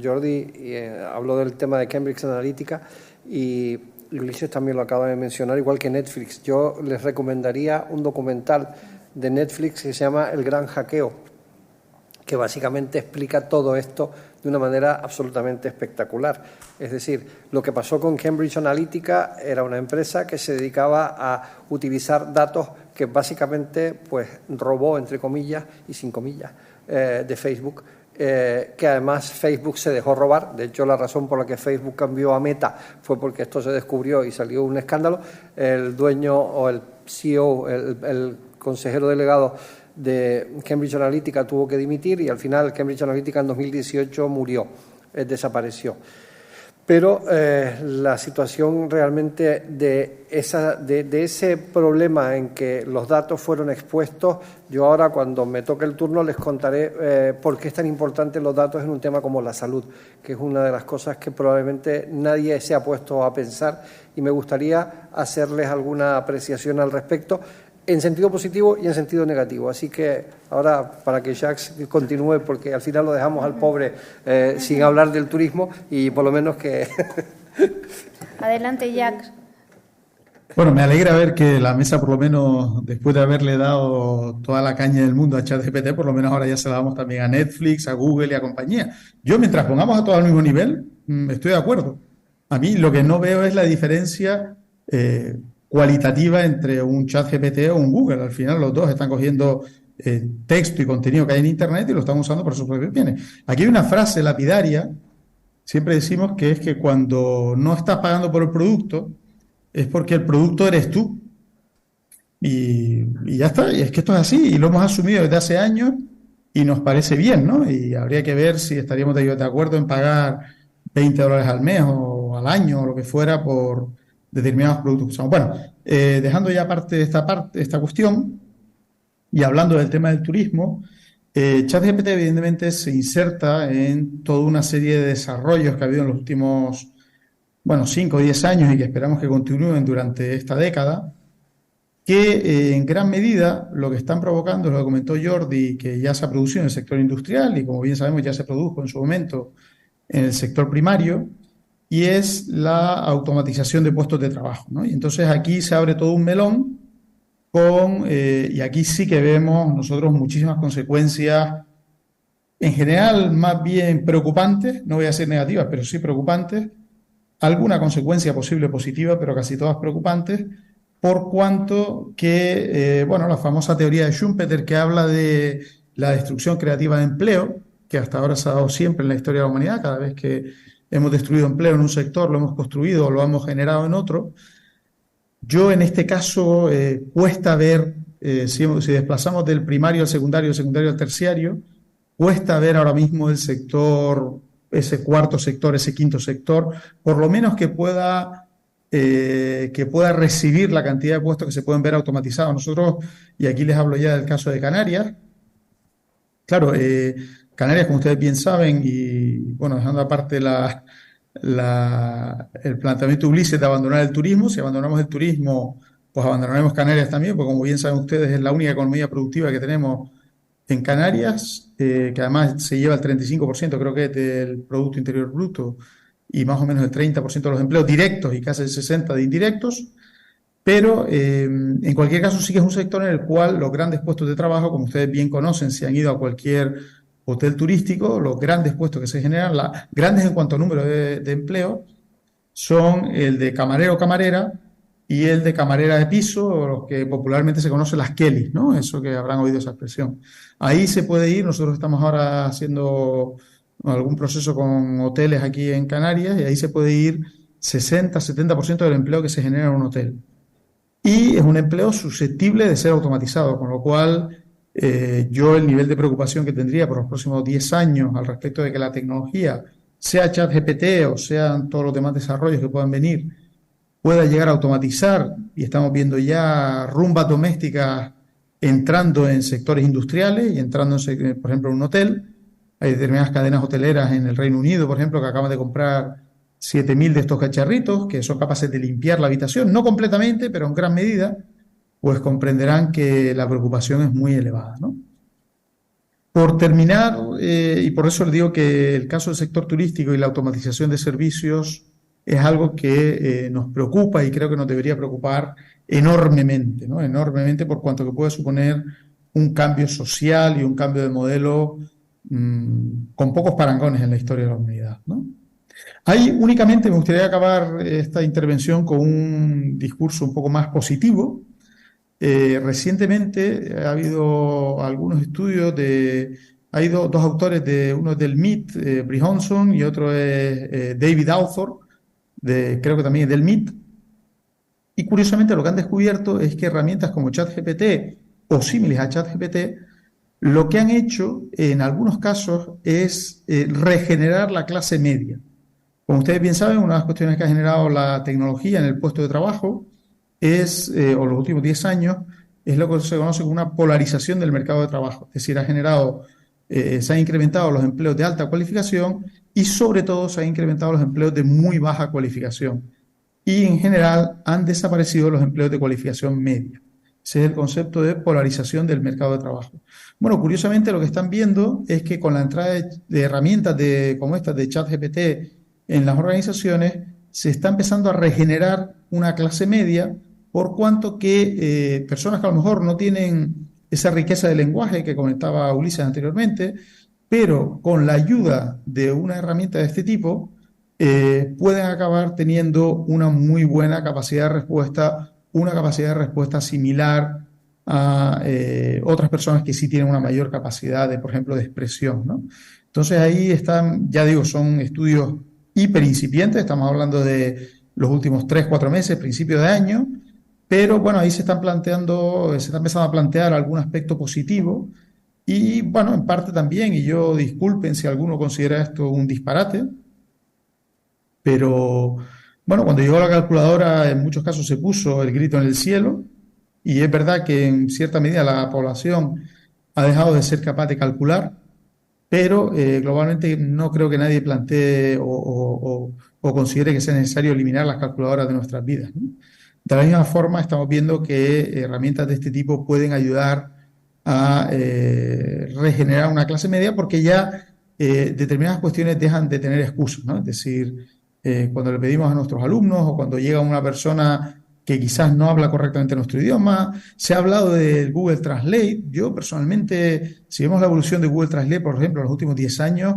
Jordi habló del tema de Cambridge Analytica y Ulises también lo acaba de mencionar, igual que Netflix. Yo les recomendaría un documental de Netflix que se llama El Gran Hackeo, que básicamente explica todo esto de una manera absolutamente espectacular. Es decir, lo que pasó con Cambridge Analytica era una empresa que se dedicaba a utilizar datos que básicamente pues robó, entre comillas y sin comillas, de Facebook, que además Facebook se dejó robar. De hecho, la razón por la que Facebook cambió a Meta fue porque esto se descubrió y salió un escándalo. El dueño o el CEO, el consejero delegado de Cambridge Analytica tuvo que dimitir y al final Cambridge Analytica en 2018 murió, desapareció. Pero la situación realmente de ese problema en que los datos fueron expuestos, yo ahora cuando me toque el turno les contaré por qué es tan importante los datos en un tema como la salud, que es una de las cosas que probablemente nadie se ha puesto a pensar y me gustaría hacerles alguna apreciación al respecto, en sentido positivo y en sentido negativo. Así que ahora, para que Jacques continúe, porque al final lo dejamos al pobre sin hablar del turismo y por lo menos que... Adelante, Jacques. Bueno, me alegra ver que la mesa, por lo menos después de haberle dado toda la caña del mundo a ChatGPT, por lo menos ahora ya se la damos también a Netflix, a Google y a compañía. Yo, mientras pongamos a todos al mismo nivel, estoy de acuerdo. A mí lo que no veo es la diferencia cualitativa entre un ChatGPT o un Google. Al final los dos están cogiendo texto y contenido que hay en Internet y lo están usando para sus propios bienes. Aquí hay una frase lapidaria, siempre decimos que es que cuando no estás pagando por el producto es porque el producto eres tú. Y ya está, y es que esto es así, y lo hemos asumido desde hace años y nos parece bien, ¿no? Y habría que ver si estaríamos de acuerdo en pagar $20 al mes o al año o lo que fuera por determinados productos que usamos. Bueno, dejando ya aparte de esta cuestión y hablando del tema del turismo, ChatGPT evidentemente se inserta en toda una serie de desarrollos que ha habido en los últimos 5 o 10 años y que esperamos que continúen durante esta década, que en gran medida lo que están provocando, lo que comentó Jordi, que ya se ha producido en el sector industrial y como bien sabemos ya se produjo en su momento en el sector primario, y es la automatización de puestos de trabajo, ¿no? Y entonces aquí se abre todo un melón y aquí sí que vemos nosotros muchísimas consecuencias, en general más bien preocupantes, no voy a decir negativas, pero sí preocupantes, alguna consecuencia posible positiva, pero casi todas preocupantes, por cuanto que, la famosa teoría de Schumpeter que habla de la destrucción creativa de empleo, que hasta ahora se ha dado siempre en la historia de la humanidad, cada vez que hemos destruido empleo en un sector, lo hemos construido o lo hemos generado en otro. Yo en este caso cuesta ver, si desplazamos del primario al secundario al terciario, cuesta ver ahora mismo el sector, ese cuarto sector, ese quinto sector, por lo menos que pueda recibir la cantidad de puestos que se pueden ver automatizados. Nosotros, y aquí les hablo ya del caso de Canarias, claro, Canarias, como ustedes bien saben, y dejando aparte el planteamiento de Ulises de abandonar el turismo, si abandonamos el turismo, pues abandonaremos Canarias también, porque como bien saben ustedes, es la única economía productiva que tenemos en Canarias, que además se lleva el 35%, creo que es del Producto Interior Bruto, y más o menos el 30% de los empleos directos y casi el 60% de indirectos. Pero en cualquier caso sí que es un sector en el cual los grandes puestos de trabajo, como ustedes bien conocen, si han ido a cualquier hotel turístico, los grandes puestos que se generan, grandes en cuanto a número de empleo, son el de camarero o camarera y el de camarera de piso, o los que popularmente se conocen las Kellys, ¿no? Eso que habrán oído esa expresión. Ahí se puede ir, nosotros estamos ahora haciendo algún proceso con hoteles aquí en Canarias y ahí se puede ir 60-70% del empleo que se genera en un hotel. Y es un empleo susceptible de ser automatizado, con lo cual yo el nivel de preocupación que tendría por los próximos 10 años al respecto de que la tecnología sea ChatGPT o sean todos los demás desarrollos que puedan venir, pueda llegar a automatizar, y estamos viendo ya rumbas domésticas entrando en sectores industriales y entrando, por ejemplo, en un hotel. Hay determinadas cadenas hoteleras en el Reino Unido, por ejemplo, que acaban de comprar 7.000 de estos cacharritos que son capaces de limpiar la habitación, no completamente, pero en gran medida, pues comprenderán que la preocupación es muy elevada, ¿no? Por terminar, y por eso les digo que el caso del sector turístico y la automatización de servicios es algo que nos preocupa y creo que nos debería preocupar enormemente, ¿no? Enormemente, por cuanto que puede suponer un cambio social y un cambio de modelo con pocos parangones en la historia de la humanidad, ¿no? Ahí únicamente me gustaría acabar esta intervención con un discurso un poco más positivo. Recientemente ha habido algunos estudios hay dos autores, uno es del MIT, Brie Honson, y otro es David Author, creo que también es del MIT. Y curiosamente lo que han descubierto es que herramientas como ChatGPT o similares a ChatGPT, lo que han hecho en algunos casos es regenerar la clase media. Como ustedes bien saben, una de las cuestiones que ha generado la tecnología en el puesto de trabajo o los últimos 10 años, es lo que se conoce como una polarización del mercado de trabajo. Es decir, se han incrementado los empleos de alta cualificación y sobre todo se han incrementado los empleos de muy baja cualificación. Y en general han desaparecido los empleos de cualificación media. Ese es el concepto de polarización del mercado de trabajo. Bueno, curiosamente lo que están viendo es que con la entrada de herramientas como estas de ChatGPT en las organizaciones, se está empezando a regenerar una clase media, por cuanto que personas que a lo mejor no tienen esa riqueza de lenguaje que comentaba Ulises anteriormente, pero con la ayuda de una herramienta de este tipo, pueden acabar teniendo una muy buena capacidad de respuesta, una capacidad de respuesta similar a otras personas que sí tienen una mayor capacidad por ejemplo, de expresión, ¿no? Entonces ahí están, ya digo, son estudios hiper incipientes, estamos hablando de los últimos 3-4 meses, principio de año, pero bueno, ahí se está empezando a plantear algún aspecto positivo y bueno, en parte también, y yo disculpen si alguno considera esto un disparate, pero bueno, cuando llegó la calculadora en muchos casos se puso el grito en el cielo y es verdad que en cierta medida la población ha dejado de ser capaz de calcular, pero globalmente no creo que nadie plantee o considere que sea necesario eliminar las calculadoras de nuestras vidas, ¿no? De la misma forma, estamos viendo que herramientas de este tipo pueden ayudar a regenerar una clase media porque ya determinadas cuestiones dejan de tener excusas, ¿no? Es decir, cuando le pedimos a nuestros alumnos o cuando llega una persona que quizás no habla correctamente nuestro idioma. Se ha hablado de Google Translate. Yo personalmente, si vemos la evolución de Google Translate, por ejemplo, en los últimos 10 años,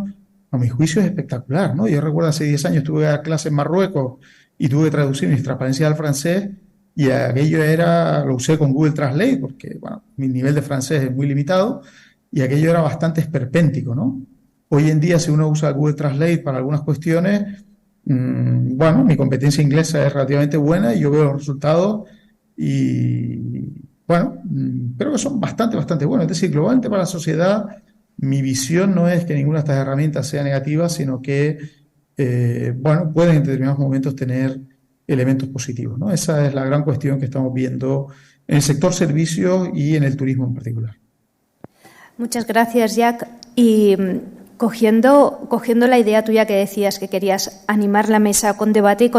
a mi juicio es espectacular, ¿no? Yo recuerdo hace 10 años tuve a clase en Marruecos y tuve que traducir mis transparencias al francés y aquello lo usé con Google Translate porque, bueno, mi nivel de francés es muy limitado y aquello era bastante esperpéntico, ¿no? Hoy en día, si uno usa Google Translate para algunas cuestiones, bueno, mi competencia inglesa es relativamente buena y yo veo los resultados y, bueno, creo que son bastante buenos. Es decir, globalmente para la sociedad, mi visión no es que ninguna de estas herramientas sea negativa, sino que, bueno, pueden en determinados momentos tener elementos positivos, ¿no? Esa es la gran cuestión que estamos viendo en el sector servicios y en el turismo en particular. Muchas gracias, Jack. Y cogiendo la idea tuya que decías que querías animar la mesa con debate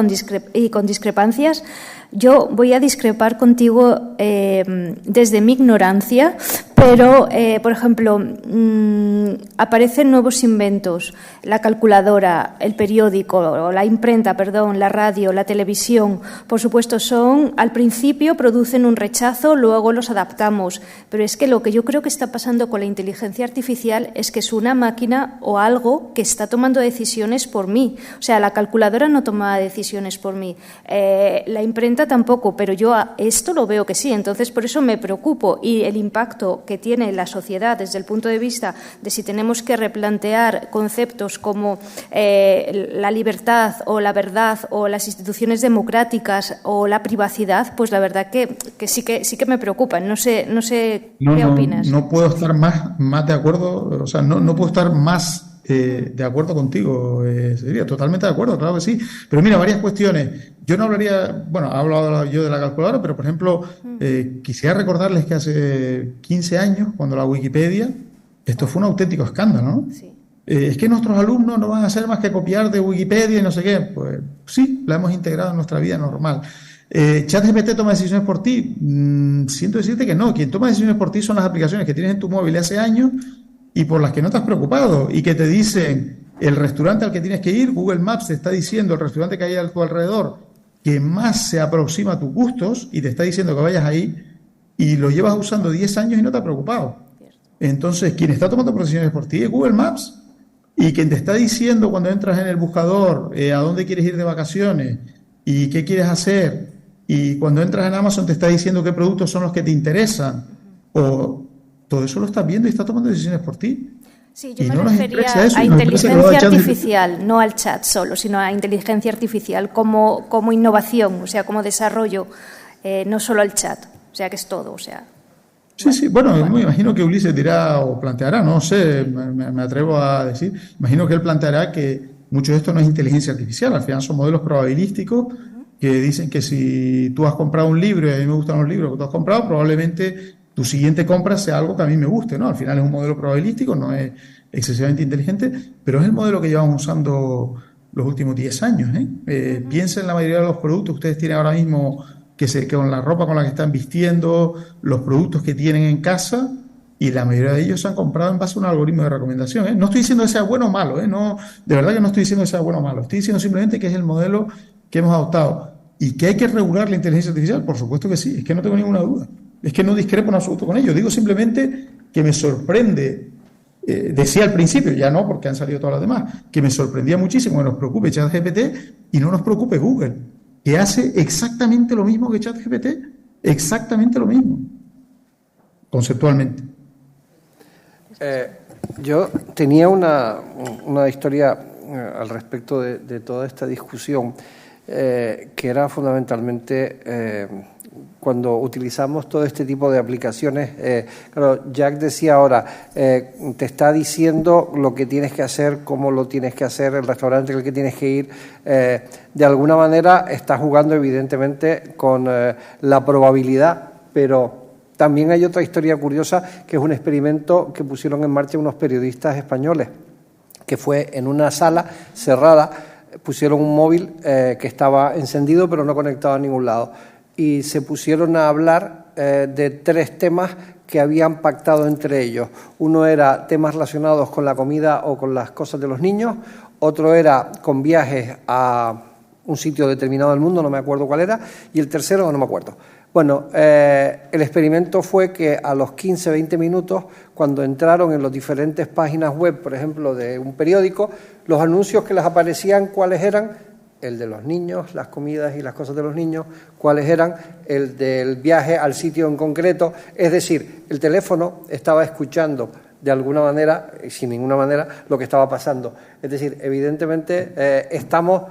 y con discrepancias, yo voy a discrepar contigo desde mi ignorancia, pero, por ejemplo, aparecen nuevos inventos, la calculadora, el periódico, o la imprenta, perdón, la radio, la televisión, por supuesto, al principio producen un rechazo, luego los adaptamos, pero es que lo que yo creo que está pasando con la inteligencia artificial es que es una máquina o algo que está tomando decisiones por mí. O sea, la calculadora no toma decisiones por mí, la imprenta tampoco, pero yo esto lo veo que sí, entonces por eso me preocupo y el impacto que tiene la sociedad desde el punto de vista de si tenemos que replantear conceptos como la libertad o la verdad o las instituciones democráticas o la privacidad, pues la verdad que sí que me preocupan. No sé qué opinas. No puedo estar más de acuerdo, o sea, no puedo estar más de acuerdo contigo, sería totalmente de acuerdo, claro que sí. Pero mira, varias cuestiones. Yo no hablaría, bueno, he hablado yo de la calculadora, pero por ejemplo, quisiera recordarles que hace 15 años, cuando la Wikipedia, esto fue un auténtico escándalo, ¿no? Sí. Es que nuestros alumnos no van a hacer más que copiar de Wikipedia y no sé qué. Pues sí, la hemos integrado en nuestra vida normal. ¿ChatGPT toma decisiones por ti? Siento decirte que no. Quien toma decisiones por ti son las aplicaciones que tienes en tu móvil hace años y por las que no te has preocupado y que te dicen el restaurante al que tienes que ir. Google Maps te está diciendo el restaurante que hay a tu alrededor que más se aproxima a tus gustos y te está diciendo que vayas ahí y lo llevas usando 10 años y no te has preocupado. Entonces, quien está tomando decisiones por ti es Google Maps. Y quien te está diciendo cuando entras en el buscador a dónde quieres ir de vacaciones y qué quieres hacer, y cuando entras en Amazon te está diciendo qué productos son los que te interesan, o todo eso lo estás viendo y está tomando decisiones por ti. Sí, yo me refería a inteligencia artificial, no al chat solo, sino a inteligencia artificial como innovación, o sea, como desarrollo, no solo al chat, o sea, que es todo, o sea... Sí, bueno, me imagino que Ulises dirá o planteará, no sé, me atrevo a decir, imagino que él planteará que mucho de esto no es inteligencia artificial, al final son modelos probabilísticos que dicen que si tú has comprado un libro y a mí me gustan los libros que tú has comprado, probablemente tu siguiente compra sea algo que a mí me guste, ¿no? Al final es un modelo probabilístico, no es excesivamente inteligente, pero es el modelo que llevamos usando los últimos 10 años, ¿eh? Piensen en la mayoría de los productos que ustedes tienen ahora mismo, que con la ropa con la que están vistiendo, los productos que tienen en casa, y la mayoría de ellos se han comprado en base a un algoritmo de recomendación, ¿eh? No estoy diciendo que sea bueno o malo, ¿eh? No, de verdad que no estoy diciendo que sea bueno o malo, estoy diciendo simplemente que es el modelo que hemos adoptado. ¿Y que hay que regular la inteligencia artificial? Por supuesto que sí, es que no tengo ninguna duda. Es que no discrepo en absoluto con ello. Digo simplemente que me sorprende, decía al principio, ya no, porque han salido todas las demás, que me sorprendía muchísimo que nos preocupe ChatGPT y no nos preocupe Google, que hace exactamente lo mismo que ChatGPT, exactamente lo mismo, conceptualmente. Yo tenía una historia al respecto de toda esta discusión, que era fundamentalmente cuando utilizamos todo este tipo de aplicaciones. Claro, Jack decía ahora, te está diciendo lo que tienes que hacer, cómo lo tienes que hacer, el restaurante al que tienes que ir. De alguna manera está jugando evidentemente con la probabilidad, pero también hay otra historia curiosa, que es un experimento que pusieron en marcha unos periodistas españoles, que fue en una sala cerrada, pusieron un móvil que estaba encendido pero no conectado a ningún lado, y se pusieron a hablar de 3 temas que habían pactado entre ellos. Uno era temas relacionados con la comida o con las cosas de los niños, otro era con viajes a un sitio determinado del mundo, no me acuerdo cuál era, y el tercero no me acuerdo. Bueno, el experimento fue que a los 15-20 minutos, cuando entraron en las diferentes páginas web, por ejemplo, de un periódico, los anuncios que les aparecían, ¿cuáles eran? El de los niños, las comidas y las cosas de los niños, ¿cuáles eran? El del viaje al sitio en concreto. Es decir, el teléfono estaba escuchando de alguna manera, y sin ninguna manera, lo que estaba pasando. Es decir, evidentemente estamos...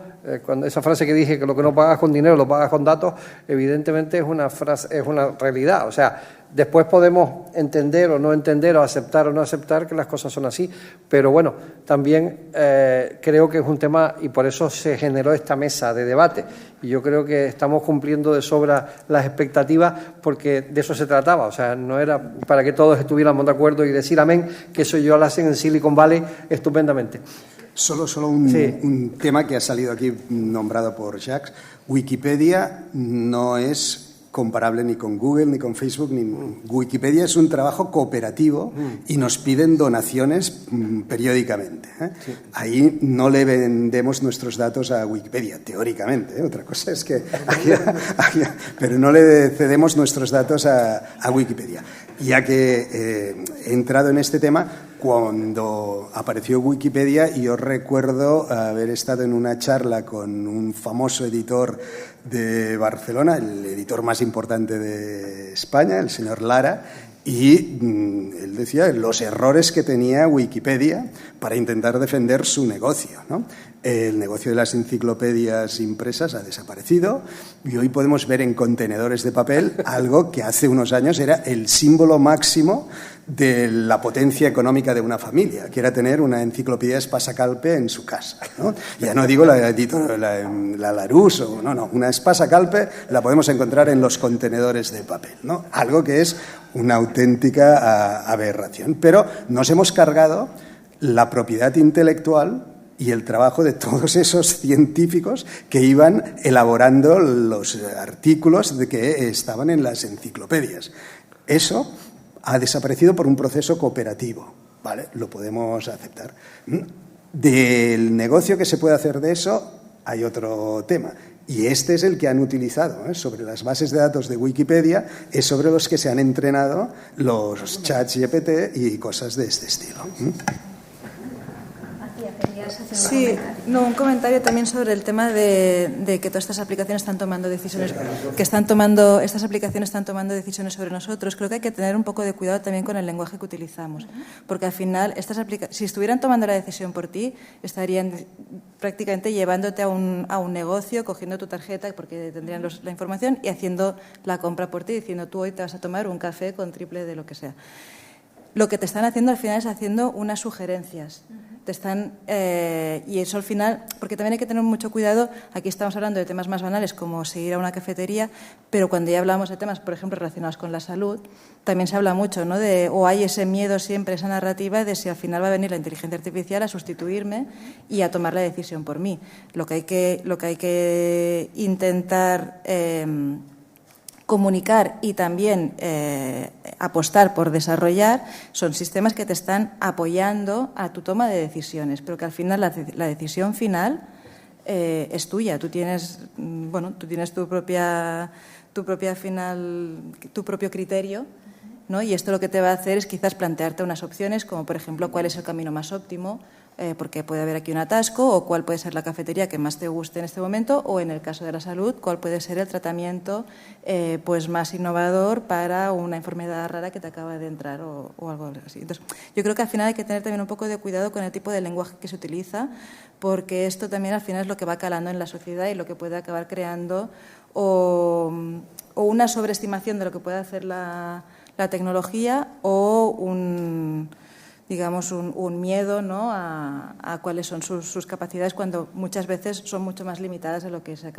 Cuando esa frase que dije, que lo que no pagas con dinero lo pagas con datos, evidentemente es una frase, es una realidad. O sea, después podemos entender o no entender, o aceptar o no aceptar que las cosas son así, pero bueno, también creo que es un tema, y por eso se generó esta mesa de debate, y yo creo que estamos cumpliendo de sobra las expectativas, porque de eso se trataba. O sea, no era para que todos estuviéramos de acuerdo y decir amén, que eso yo lo hacen en Silicon Valley estupendamente. Solo un tema que ha salido aquí nombrado por Jacques. Wikipedia no es comparable ni con Google, ni con Facebook. Wikipedia es un trabajo cooperativo y nos piden donaciones periódicamente. Sí. Ahí no le vendemos nuestros datos a Wikipedia, teóricamente. Otra cosa es que... pero no le cedemos nuestros datos a Wikipedia. Ya que he entrado en este tema, cuando apareció Wikipedia, yo recuerdo haber estado en una charla con un famoso editor de Barcelona, el editor más importante de España, el señor Lara, y él decía los errores que tenía Wikipedia para intentar defender su negocio, ¿no? El negocio de las enciclopedias impresas ha desaparecido y hoy podemos ver en contenedores de papel algo que hace unos años era el símbolo máximo de la potencia económica de una familia, que era tener una enciclopedia Espasa-Calpe en su casa, ¿no? Ya no digo la Larousse, no, una Espasa-Calpe la podemos encontrar en los contenedores de papel, ¿no? Algo que es una auténtica aberración. Pero nos hemos cargado la propiedad intelectual y el trabajo de todos esos científicos que iban elaborando los artículos que estaban en las enciclopedias. Eso ha desaparecido por un proceso cooperativo, ¿vale? Lo podemos aceptar. Del negocio que se puede hacer de eso hay otro tema. Y este es el que han utilizado, ¿eh? Sobre las bases de datos de Wikipedia, es sobre los que se han entrenado los chats GPT y cosas de este estilo. Sí, no, un comentario también sobre el tema de que todas estas aplicaciones están tomando decisiones, estas aplicaciones están tomando decisiones sobre nosotros. Creo que hay que tener un poco de cuidado también con el lenguaje que utilizamos, porque al final si estuvieran tomando la decisión por ti, estarían prácticamente llevándote a un negocio, cogiendo tu tarjeta, porque tendrían la información, y haciendo la compra por ti, diciendo tú hoy te vas a tomar un café con triple de lo que sea. Lo que te están haciendo al final es haciendo unas sugerencias. Y eso al final, porque también hay que tener mucho cuidado, aquí estamos hablando de temas más banales como seguir a una cafetería, pero cuando ya hablamos de temas, por ejemplo, relacionados con la salud, también se habla mucho, ¿no? O hay ese miedo siempre, esa narrativa de si al final va a venir la inteligencia artificial a sustituirme y a tomar la decisión por mí. Lo que hay que intentar comunicar y también apostar por desarrollar son sistemas que te están apoyando a tu toma de decisiones, pero que al final la decisión final es tuya. Tú tienes tu propio criterio, ¿no? Y esto lo que te va a hacer es quizás plantearte unas opciones, como por ejemplo cuál es el camino más óptimo, porque puede haber aquí un atasco, o cuál puede ser la cafetería que más te guste en este momento, o en el caso de la salud, cuál puede ser el tratamiento pues más innovador para una enfermedad rara que te acaba de entrar o algo así. Entonces, yo creo que al final hay que tener también un poco de cuidado con el tipo de lenguaje que se utiliza, porque esto también al final es lo que va calando en la sociedad y lo que puede acabar creando o una sobreestimación de lo que puede hacer la tecnología o un miedo, ¿no? a cuáles son sus capacidades, cuando muchas veces son mucho más limitadas de lo que se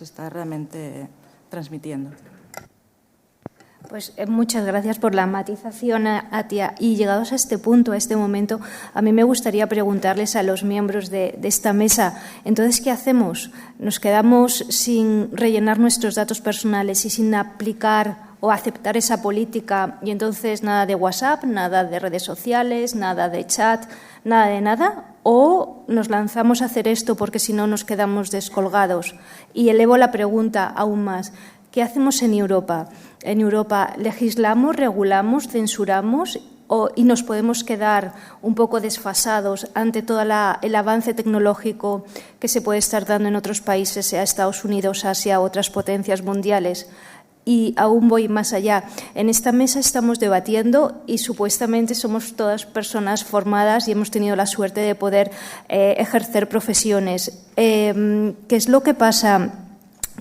está realmente transmitiendo. Pues muchas gracias por la matización, Atia. Y llegados a este punto, a este momento, a mí me gustaría preguntarles a los miembros de esta mesa, entonces, ¿qué hacemos? ¿Nos quedamos sin rellenar nuestros datos personales y sin aplicar o aceptar esa política, y entonces nada de WhatsApp, nada de redes sociales, nada de chat, nada de nada? ¿O nos lanzamos a hacer esto porque si no nos quedamos descolgados? Y elevo la pregunta aún más. ¿Qué hacemos en Europa? ¿En Europa legislamos, regulamos, censuramos y nos podemos quedar un poco desfasados ante todo el avance tecnológico que se puede estar dando en otros países, sea Estados Unidos, Asia, otras potencias mundiales? Y aún voy más allá. En esta mesa estamos debatiendo y supuestamente somos todas personas formadas y hemos tenido la suerte de poder ejercer profesiones. ¿Qué es lo que pasa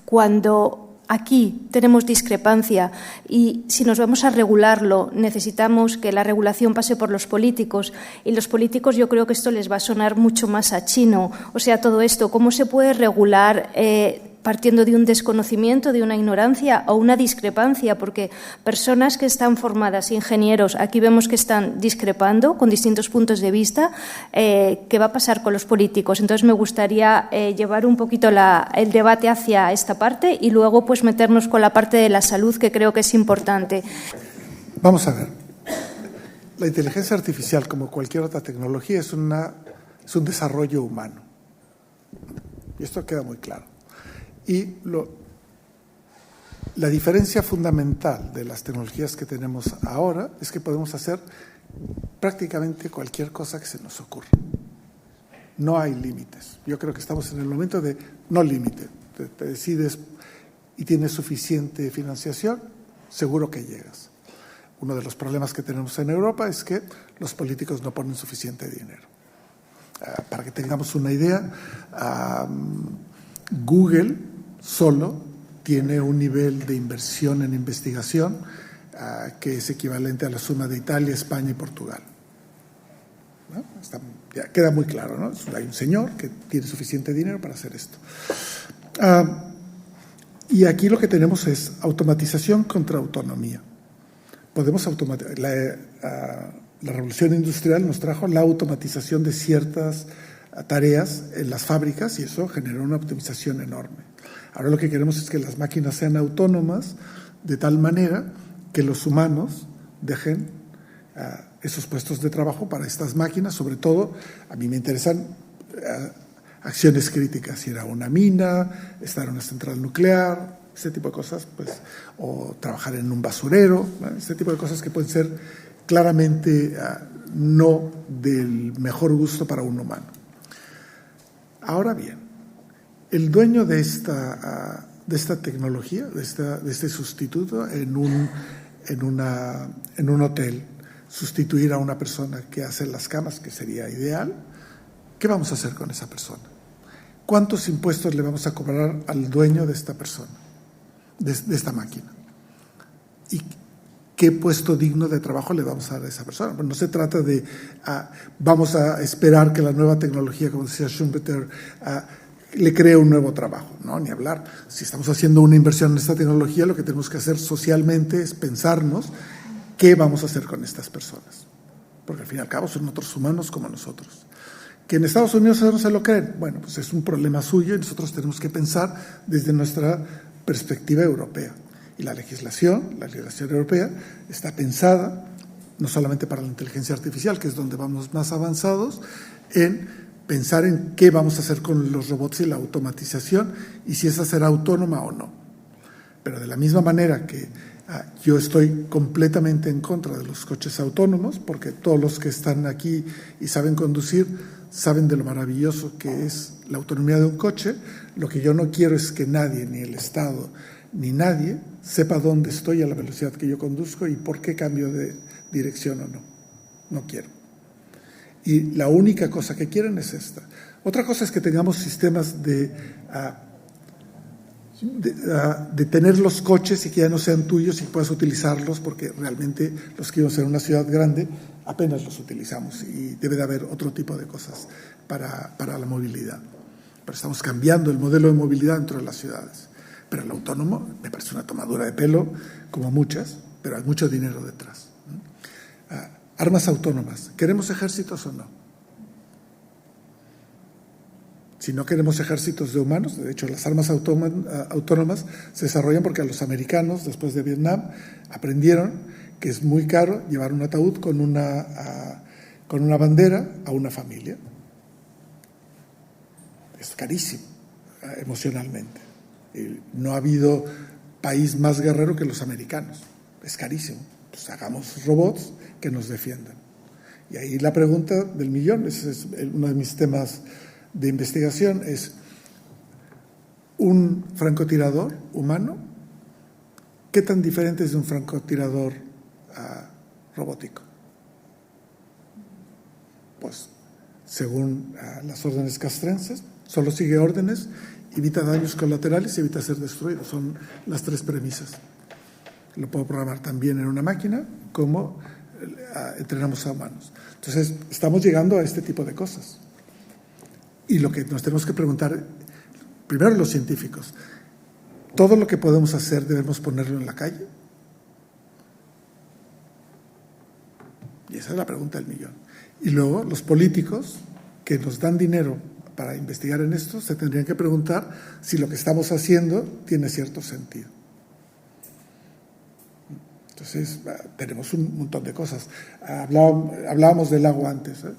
cuando aquí tenemos discrepancia y si nos vamos a regularlo necesitamos que la regulación pase por los políticos y los políticos, yo creo que esto les va a sonar mucho más a chino? O sea, todo esto, ¿cómo se puede regular partiendo de un desconocimiento, de una ignorancia o una discrepancia? Porque personas que están formadas, ingenieros, aquí vemos que están discrepando con distintos puntos de vista. ¿Qué va a pasar con los políticos? Entonces me gustaría llevar un poquito el debate hacia esta parte y luego pues meternos con la parte de la salud, que creo que es importante. Vamos a ver. La inteligencia artificial, como cualquier otra tecnología, es un desarrollo humano. Y esto queda muy claro. Y la diferencia fundamental de las tecnologías que tenemos ahora es que podemos hacer prácticamente cualquier cosa que se nos ocurra. No hay límites. Yo creo que estamos en el momento de no límite. Te decides y tienes suficiente financiación, seguro que llegas. Uno de los problemas que tenemos en Europa es que los políticos no ponen suficiente dinero. Para que tengamos una idea, Google solo tiene un nivel de inversión en investigación que es equivalente a la suma de Italia, España y Portugal. ¿No? Ya queda muy claro, ¿no? Hay un señor que tiene suficiente dinero para hacer esto. Y aquí lo que tenemos es automatización contra autonomía. Podemos automatizar. La revolución industrial nos trajo la automatización de ciertas tareas en las fábricas y eso generó una optimización enorme. Ahora lo que queremos es que las máquinas sean autónomas de tal manera que los humanos dejen esos puestos de trabajo para estas máquinas. Sobre todo, a mí me interesan acciones críticas, ir a una mina, estar en una central nuclear, ese tipo de cosas, pues, o trabajar en un basurero, ¿no? Ese tipo de cosas que pueden ser claramente no del mejor gusto para un humano. Ahora bien, el dueño de esta tecnología, de este sustituto en un hotel, sustituir a una persona que hace las camas, que sería ideal, ¿qué vamos a hacer con esa persona? ¿Cuántos impuestos le vamos a cobrar al dueño de esta persona, de esta máquina? ¿Y qué puesto digno de trabajo le vamos a dar a esa persona? Bueno, no se trata de vamos a esperar que la nueva tecnología, como decía Schumpeter, le cree un nuevo trabajo. No, ni hablar. Si estamos haciendo una inversión en esta tecnología, lo que tenemos que hacer socialmente es pensarnos qué vamos a hacer con estas personas. Porque al fin y al cabo son otros humanos como nosotros. ¿Que en Estados Unidos no se lo creen? Bueno, pues es un problema suyo y nosotros tenemos que pensar desde nuestra perspectiva europea. Y la legislación europea está pensada no solamente para la inteligencia artificial, que es donde vamos más avanzados, en pensar en qué vamos a hacer con los robots y la automatización y si esa será autónoma o no. Pero de la misma manera que yo estoy completamente en contra de los coches autónomos, porque todos los que están aquí y saben conducir saben de lo maravilloso que es la autonomía de un coche. Lo que yo no quiero es que nadie, ni el Estado, ni nadie sepa dónde estoy a la velocidad que yo conduzco y por qué cambio de dirección o no. No quiero. Y la única cosa que quieren es esta. Otra cosa es que tengamos sistemas de tener los coches y que ya no sean tuyos y puedas utilizarlos, porque realmente los que vivimos en una ciudad grande apenas los utilizamos y debe de haber otro tipo de cosas para la movilidad. Pero estamos cambiando el modelo de movilidad dentro de las ciudades. Pero el autónomo me parece una tomadura de pelo, como muchas, pero hay mucho dinero detrás. Armas autónomas. ¿Queremos ejércitos o no? Si no queremos ejércitos de humanos, de hecho las armas autónomas se desarrollan porque a los americanos, después de Vietnam, aprendieron que es muy caro llevar un ataúd con una bandera a una familia. Es carísimo emocionalmente. No ha habido país más guerrero que los americanos. Es carísimo. Pues hagamos robots que nos defiendan. Y ahí la pregunta del millón, ese es uno de mis temas de investigación, es un francotirador humano, ¿qué tan diferente es de un francotirador robótico? Pues según las órdenes castrenses, solo sigue órdenes, evita daños colaterales y evita ser destruido. Son las tres premisas. Lo puedo programar también en una máquina, como entrenamos a humanos. Entonces, estamos llegando a este tipo de cosas. Y lo que nos tenemos que preguntar, primero los científicos, ¿todo lo que podemos hacer debemos ponerlo en la calle? Y esa es la pregunta del millón. Y luego los políticos que nos dan dinero para investigar en esto se tendrían que preguntar si lo que estamos haciendo tiene cierto sentido. Entonces, tenemos un montón de cosas. Hablábamos del agua antes, ¿eh?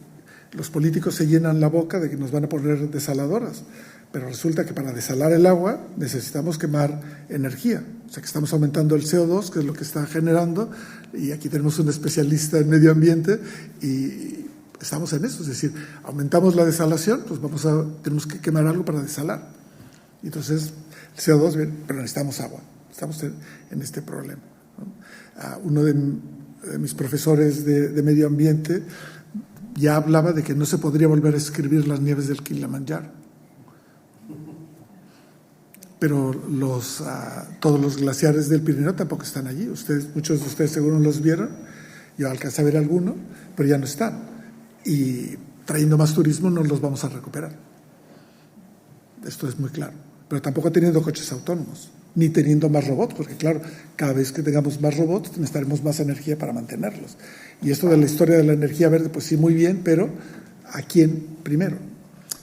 Los políticos se llenan la boca de que nos van a poner desaladoras, pero resulta que para desalar el agua necesitamos quemar energía. O sea que estamos aumentando el CO2, que es lo que está generando, y aquí tenemos un especialista en medio ambiente y estamos en eso. Es decir, aumentamos la desalación, pues tenemos que quemar algo para desalar. Y entonces el CO2, bien, pero necesitamos agua. Estamos en este problema, ¿no? Uno de mis profesores de medio ambiente ya hablaba de que no se podría volver a escribir las nieves del Kilimanjaro. pero todos los glaciares del Pirineo tampoco están allí. Muchos de ustedes seguro los vieron, yo alcancé a ver alguno, pero ya no están. Y trayendo más turismo no los vamos a recuperar. Esto es muy claro. Pero tampoco teniendo coches autónomos, ni teniendo más robots, porque claro, cada vez que tengamos más robots necesitaremos más energía para mantenerlos. Y esto de la historia de la energía verde, pues sí, muy bien, pero ¿a quién primero?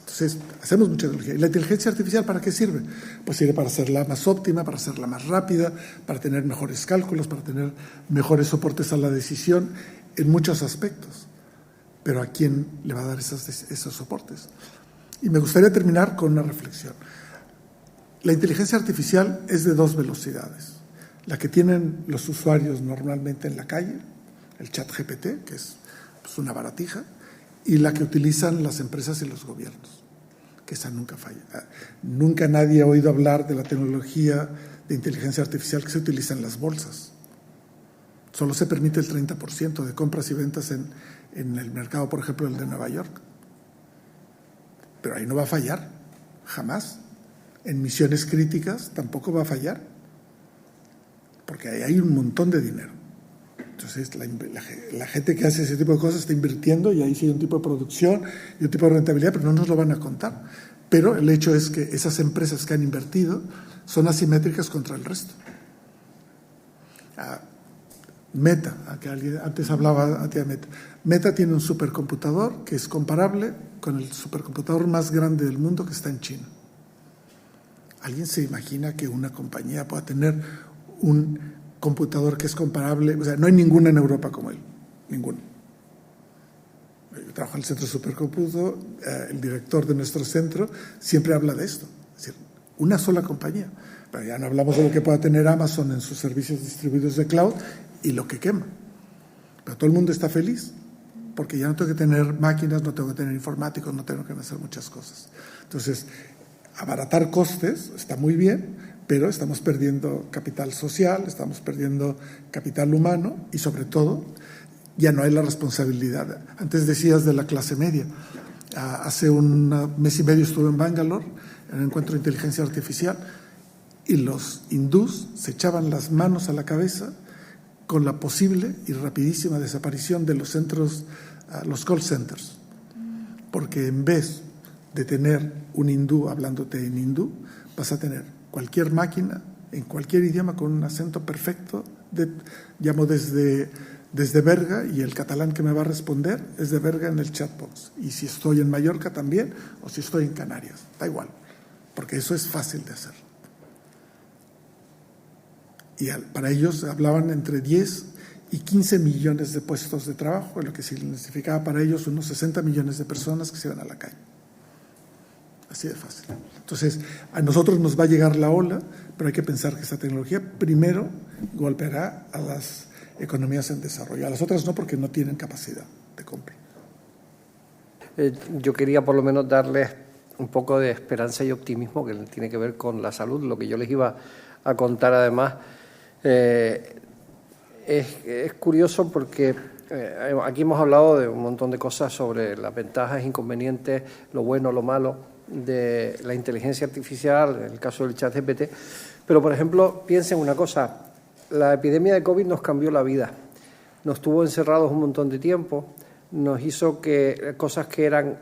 Entonces, hacemos mucha tecnología. ¿Y la inteligencia artificial para qué sirve? Pues sirve para hacerla más óptima, para hacerla más rápida, para tener mejores cálculos, para tener mejores soportes a la decisión en muchos aspectos. Pero ¿a quién le va a dar esos soportes? Y me gustaría terminar con una reflexión. La inteligencia artificial es de dos velocidades. La que tienen los usuarios normalmente en la calle, el ChatGPT, que es pues, una baratija, y la que utilizan las empresas y los gobiernos, que esa nunca falla. Nunca nadie ha oído hablar de la tecnología de inteligencia artificial que se utiliza en las bolsas. Solo se permite el 30% de compras y ventas en el mercado, por ejemplo, el de Nueva York. Pero ahí no va a fallar, jamás. En misiones críticas tampoco va a fallar, porque ahí hay un montón de dinero. Entonces, la gente que hace ese tipo de cosas está invirtiendo y ahí sí hay un tipo de producción y un tipo de rentabilidad, pero no nos lo van a contar. Pero el hecho es que esas empresas que han invertido son asimétricas contra el resto. Meta, que alguien antes hablaba de Meta. Meta tiene un supercomputador que es comparable con el supercomputador más grande del mundo que está en China. ¿Alguien se imagina que una compañía pueda tener un computador que es comparable? O sea, no hay ninguna en Europa como él, ninguna. Yo trabajo en el centro de supercómputo, el director de nuestro centro siempre habla de esto, es decir, una sola compañía. Pero ya no hablamos de lo que pueda tener Amazon en sus servicios distribuidos de cloud y lo que quema. Pero todo el mundo está feliz, porque ya no tengo que tener máquinas, no tengo que tener informáticos, no tengo que hacer muchas cosas. Entonces, abaratar costes está muy bien, pero estamos perdiendo capital social, estamos perdiendo capital humano y sobre todo ya no hay la responsabilidad. Antes decías de la clase media. Hace un mes y medio estuve en Bangalore en un encuentro de inteligencia artificial y los hindús se echaban las manos a la cabeza con la posible y rapidísima desaparición de los centros, los call centers, porque en vez de tener un hindú hablándote en hindú, vas a tener cualquier máquina en cualquier idioma con un acento perfecto. Llamo desde Berga y el catalán que me va a responder es de Berga en el chatbox. Y si estoy en Mallorca también, o si estoy en Canarias, da igual, porque eso es fácil de hacer. Y para ellos hablaban entre 10 y 15 millones de puestos de trabajo, lo que significaba para ellos unos 60 millones de personas que se iban a la calle. Así de fácil. Entonces, a nosotros nos va a llegar la ola, pero hay que pensar que esta tecnología primero golpeará a las economías en desarrollo, a las otras no, porque no tienen capacidad de compra. Yo quería por lo menos darles un poco de esperanza y optimismo que tiene que ver con la salud. Lo que yo les iba a contar además es curioso porque aquí hemos hablado de un montón de cosas sobre las ventajas, inconvenientes, lo bueno, lo malo de la inteligencia artificial, en el caso del ChatGPT, pero por ejemplo, piensen una cosa, la epidemia de COVID nos cambió la vida, nos tuvo encerrados un montón de tiempo, nos hizo que cosas que eran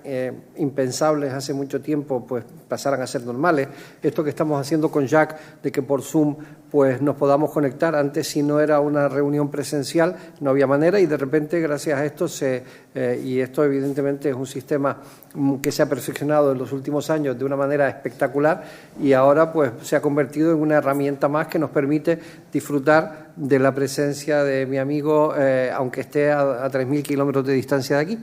impensables hace mucho tiempo pues pasaran a ser normales. Esto que estamos haciendo con Jack, de que por Zoom pues nos podamos conectar, antes si no era una reunión presencial no había manera y de repente gracias a esto y esto evidentemente es un sistema que se ha perfeccionado en los últimos años de una manera espectacular y ahora pues se ha convertido en una herramienta más que nos permite disfrutar de la presencia de mi amigo aunque esté a 3.000 kilómetros de distancia de aquí.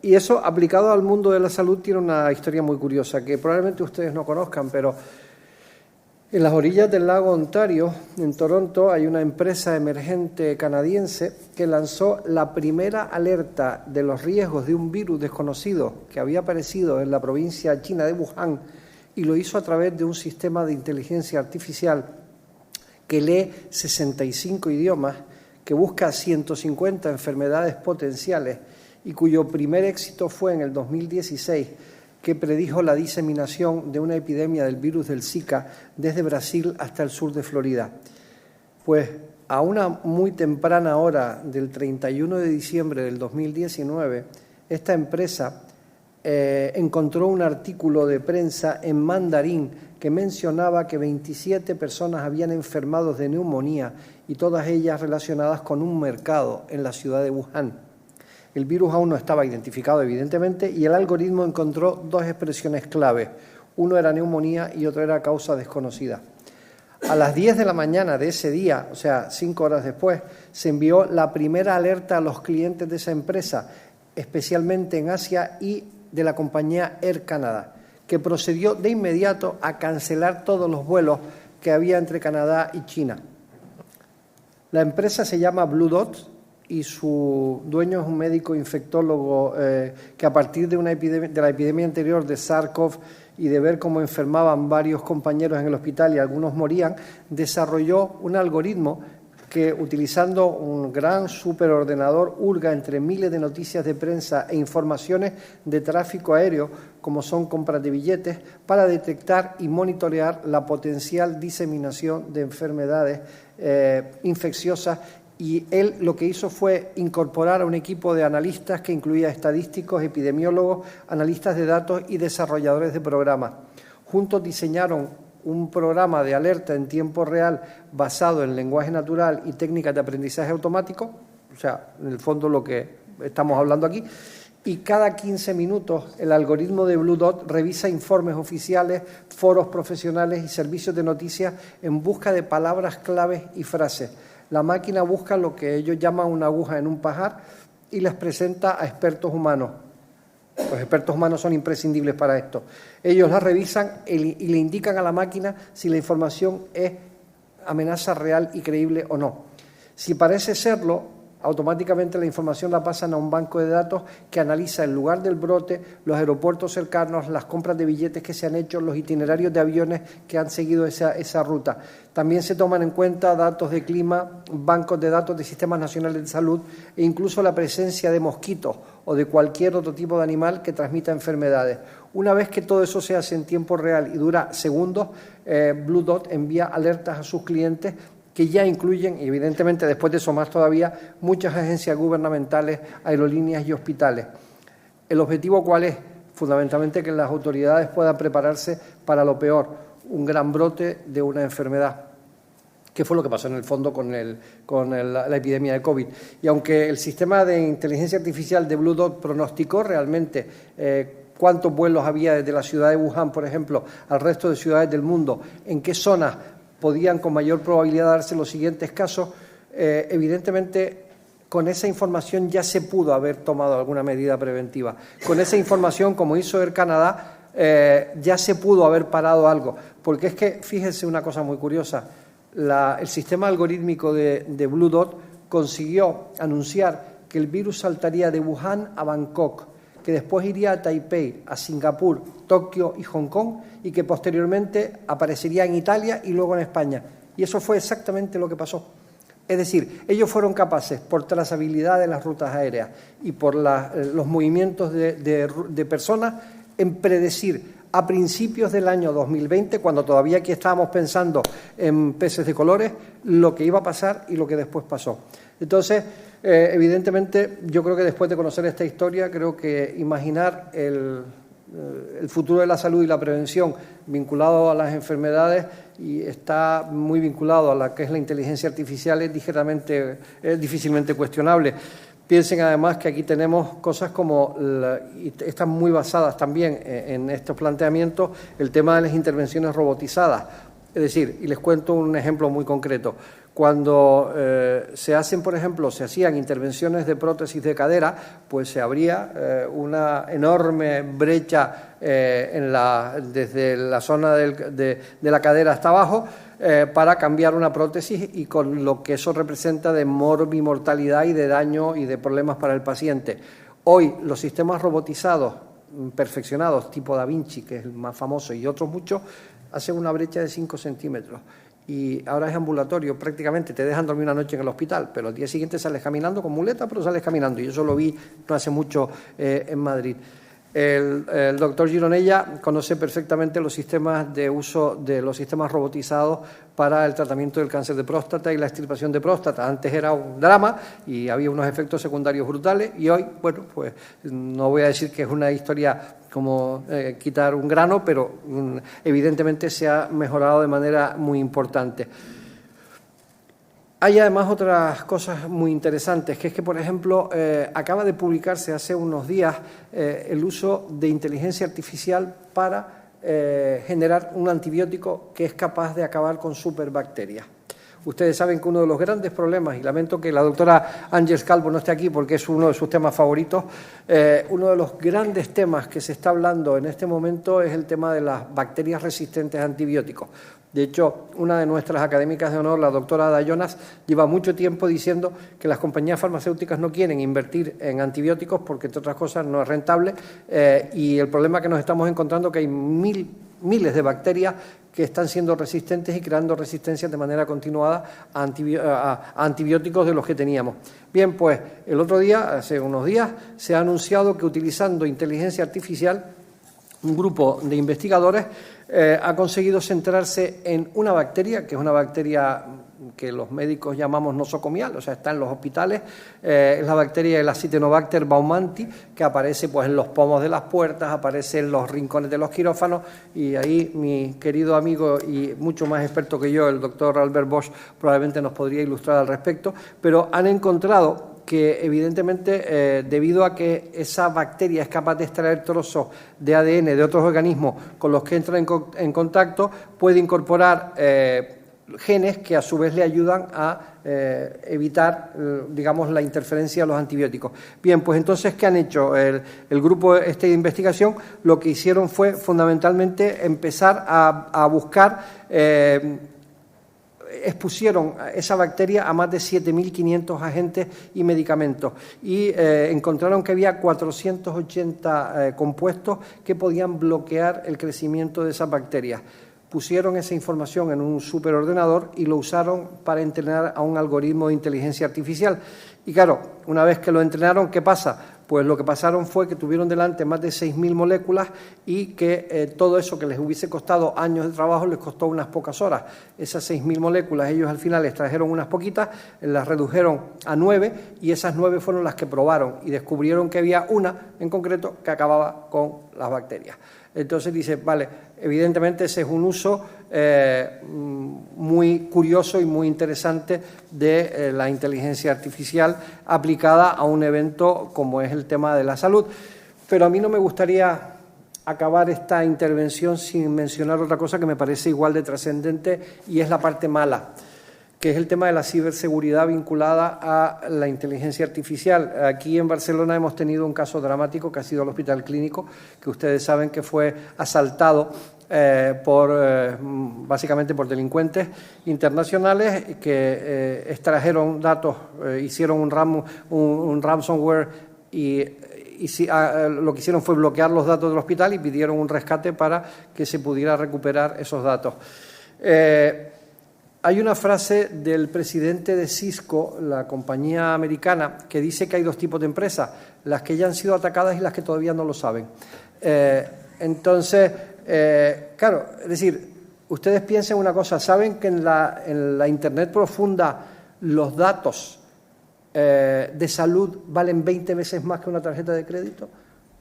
Y eso aplicado al mundo de la salud tiene una historia muy curiosa que probablemente ustedes no conozcan, pero en las orillas del lago Ontario, en Toronto, hay una empresa emergente canadiense que lanzó la primera alerta de los riesgos de un virus desconocido que había aparecido en la provincia china de Wuhan y lo hizo a través de un sistema de inteligencia artificial que lee 65 idiomas, que busca 150 enfermedades potenciales y cuyo primer éxito fue en el 2016 que predijo la diseminación de una epidemia del virus del Zika desde Brasil hasta el sur de Florida. Pues a una muy temprana hora del 31 de diciembre del 2019, esta empresa encontró un artículo de prensa en mandarín que mencionaba que 27 personas habían enfermado de neumonía y todas ellas relacionadas con un mercado en la ciudad de Wuhan. El virus aún no estaba identificado, evidentemente, y el algoritmo encontró dos expresiones clave. Uno era neumonía y otro era causa desconocida. A las 10 de la mañana de ese día, o sea, 5 horas después, se envió la primera alerta a los clientes de esa empresa, especialmente en Asia y de la compañía Air Canada, que procedió de inmediato a cancelar todos los vuelos que había entre Canadá y China. La empresa se llama Blue Dot y su dueño es un médico infectólogo que a partir de la epidemia anterior de SARS-CoV y de ver cómo enfermaban varios compañeros en el hospital y algunos morían, desarrolló un algoritmo que, utilizando un gran superordenador, hurga entre miles de noticias de prensa e informaciones de tráfico aéreo, como son compras de billetes, para detectar y monitorear la potencial diseminación de enfermedades infecciosas. Y él lo que hizo fue incorporar a un equipo de analistas que incluía estadísticos, epidemiólogos, analistas de datos y desarrolladores de programas. Juntos diseñaron un programa de alerta en tiempo real basado en lenguaje natural y técnicas de aprendizaje automático, o sea, en el fondo lo que estamos hablando aquí, y cada 15 minutos el algoritmo de Blue Dot revisa informes oficiales, foros profesionales y servicios de noticias en busca de palabras claves y frases. La máquina busca lo que ellos llaman una aguja en un pajar y les presenta a expertos humanos. Los expertos humanos son imprescindibles para esto. Ellos la revisan y le indican a la máquina si la información es amenaza real y creíble o no. Si parece serlo, automáticamente la información la pasan a un banco de datos que analiza el lugar del brote, los aeropuertos cercanos, las compras de billetes que se han hecho, los itinerarios de aviones que han seguido esa ruta. También se toman en cuenta datos de clima, bancos de datos de sistemas nacionales de salud e incluso la presencia de mosquitos o de cualquier otro tipo de animal que transmita enfermedades. Una vez que todo eso se hace en tiempo real y dura segundos, Blue Dot envía alertas a sus clientes que ya incluyen, y evidentemente después de eso más todavía, muchas agencias gubernamentales, aerolíneas y hospitales. ¿El objetivo cuál es? Fundamentalmente que las autoridades puedan prepararse para lo peor, un gran brote de una enfermedad, que fue lo que pasó en el fondo con la epidemia de COVID. Y aunque el sistema de inteligencia artificial de Blue Dot pronosticó realmente cuántos vuelos había desde la ciudad de Wuhan, por ejemplo, al resto de ciudades del mundo, en qué zonas podían con mayor probabilidad darse los siguientes casos, evidentemente con esa información ya se pudo haber tomado alguna medida preventiva. Con esa información, como hizo Air Canada, ya se pudo haber parado algo. Porque es que, fíjense una cosa muy curiosa, el sistema algorítmico de Blue Dot consiguió anunciar que el virus saltaría de Wuhan a Bangkok, que después iría a Taipei, a Singapur, Tokio y Hong Kong, y que posteriormente aparecería en Italia y luego en España. Y eso fue exactamente lo que pasó. Es decir, ellos fueron capaces, por trazabilidad de las rutas aéreas y por los movimientos de personas, en predecir a principios del año 2020, cuando todavía aquí estábamos pensando en peces de colores, lo que iba a pasar y lo que después pasó. Entonces, evidentemente, yo creo que después de conocer esta historia, creo que imaginar el futuro de la salud y la prevención vinculado a las enfermedades y está muy vinculado a la que es la inteligencia artificial es difícilmente cuestionable. Piensen además que aquí tenemos cosas como, y están muy basadas también en estos planteamientos, el tema de las intervenciones robotizadas. Es decir, y les cuento un ejemplo muy concreto. Cuando se hacían intervenciones de prótesis de cadera, pues se abría una enorme brecha desde la zona de la cadera hasta abajo para cambiar una prótesis y con lo que eso representa de morbimortalidad y de daño y de problemas para el paciente. Hoy los sistemas robotizados perfeccionados, tipo Da Vinci, que es el más famoso, y otros muchos, hacen una brecha de 5 centímetros. Y ahora es ambulatorio, prácticamente te dejan dormir una noche en el hospital, pero al día siguiente sales caminando con muleta, pero sales caminando. Y eso lo vi no hace mucho en Madrid. El doctor Gironella conoce perfectamente los sistemas de uso de los sistemas robotizados para el tratamiento del cáncer de próstata y la extirpación de próstata. Antes era un drama y había unos efectos secundarios brutales, y hoy, bueno, pues no voy a decir que es una historia como quitar un grano, pero evidentemente se ha mejorado de manera muy importante. Hay además otras cosas muy interesantes, que es que, por ejemplo, acaba de publicarse hace unos días el uso de inteligencia artificial para generar un antibiótico que es capaz de acabar con superbacterias. Ustedes saben que uno de los grandes problemas, y lamento que la doctora Ángeles Calvo no esté aquí porque es uno de sus temas favoritos, uno de los grandes temas que se está hablando en este momento es el tema de las bacterias resistentes a antibióticos. De hecho, una de nuestras académicas de honor, la doctora Ada Jonas, lleva mucho tiempo diciendo que las compañías farmacéuticas no quieren invertir en antibióticos porque, entre otras cosas, no es rentable, y el problema que nos estamos encontrando es que hay miles de bacterias que están siendo resistentes y creando resistencia de manera continuada a antibióticos de los que teníamos. Bien, pues el otro día, hace unos días, se ha anunciado que utilizando inteligencia artificial, un grupo de investigadores ha conseguido centrarse en una bacteria, que es una bacteria que los médicos llamamos nosocomial, o sea, está en los hospitales, es la bacteria de la Acinetobacter baumannii, que aparece pues en los pomos de las puertas, aparece en los rincones de los quirófanos, y ahí mi querido amigo y mucho más experto que yo, el doctor Albert Bosch, probablemente nos podría ilustrar al respecto, pero han encontrado que evidentemente debido a que esa bacteria es capaz de extraer trozos de ADN de otros organismos con los que entra en contacto, puede incorporar genes que a su vez le ayudan a evitar, digamos, la interferencia de los antibióticos. Bien, pues entonces, ¿qué han hecho? El grupo de investigación lo que hicieron fue fundamentalmente empezar a buscar, expusieron esa bacteria a más de 7.500 agentes y medicamentos y encontraron que había 480 compuestos que podían bloquear el crecimiento de esas bacterias. Pusieron esa información en un superordenador y lo usaron para entrenar a un algoritmo de inteligencia artificial. Y claro, una vez que lo entrenaron, ¿qué pasa? Pues lo que pasaron fue que tuvieron delante más de 6.000 moléculas y que todo eso que les hubiese costado años de trabajo les costó unas pocas horas. Esas 6.000 moléculas ellos al final extrajeron unas poquitas, las redujeron a 9 y esas 9 fueron las que probaron y descubrieron que había una en concreto que acababa con las bacterias. Entonces dice, vale, evidentemente ese es un uso muy curioso y muy interesante de la inteligencia artificial aplicada a un evento como es el tema de la salud. Pero a mí no me gustaría acabar esta intervención sin mencionar otra cosa que me parece igual de trascendente y es la parte mala, que es el tema de la ciberseguridad vinculada a la inteligencia artificial. Aquí en Barcelona hemos tenido un caso dramático que ha sido el Hospital Clínico, que ustedes saben que fue asaltado básicamente por delincuentes internacionales que extrajeron datos, hicieron un ransomware y lo que hicieron fue bloquear los datos del hospital y pidieron un rescate para que se pudiera recuperar esos datos. Hay una frase del presidente de Cisco, la compañía americana, que dice que hay dos tipos de empresas, las que ya han sido atacadas y las que todavía no lo saben. Entonces, claro, es decir, ustedes piensen una cosa, ¿saben que en la Internet profunda los datos de salud valen 20 veces más que una tarjeta de crédito?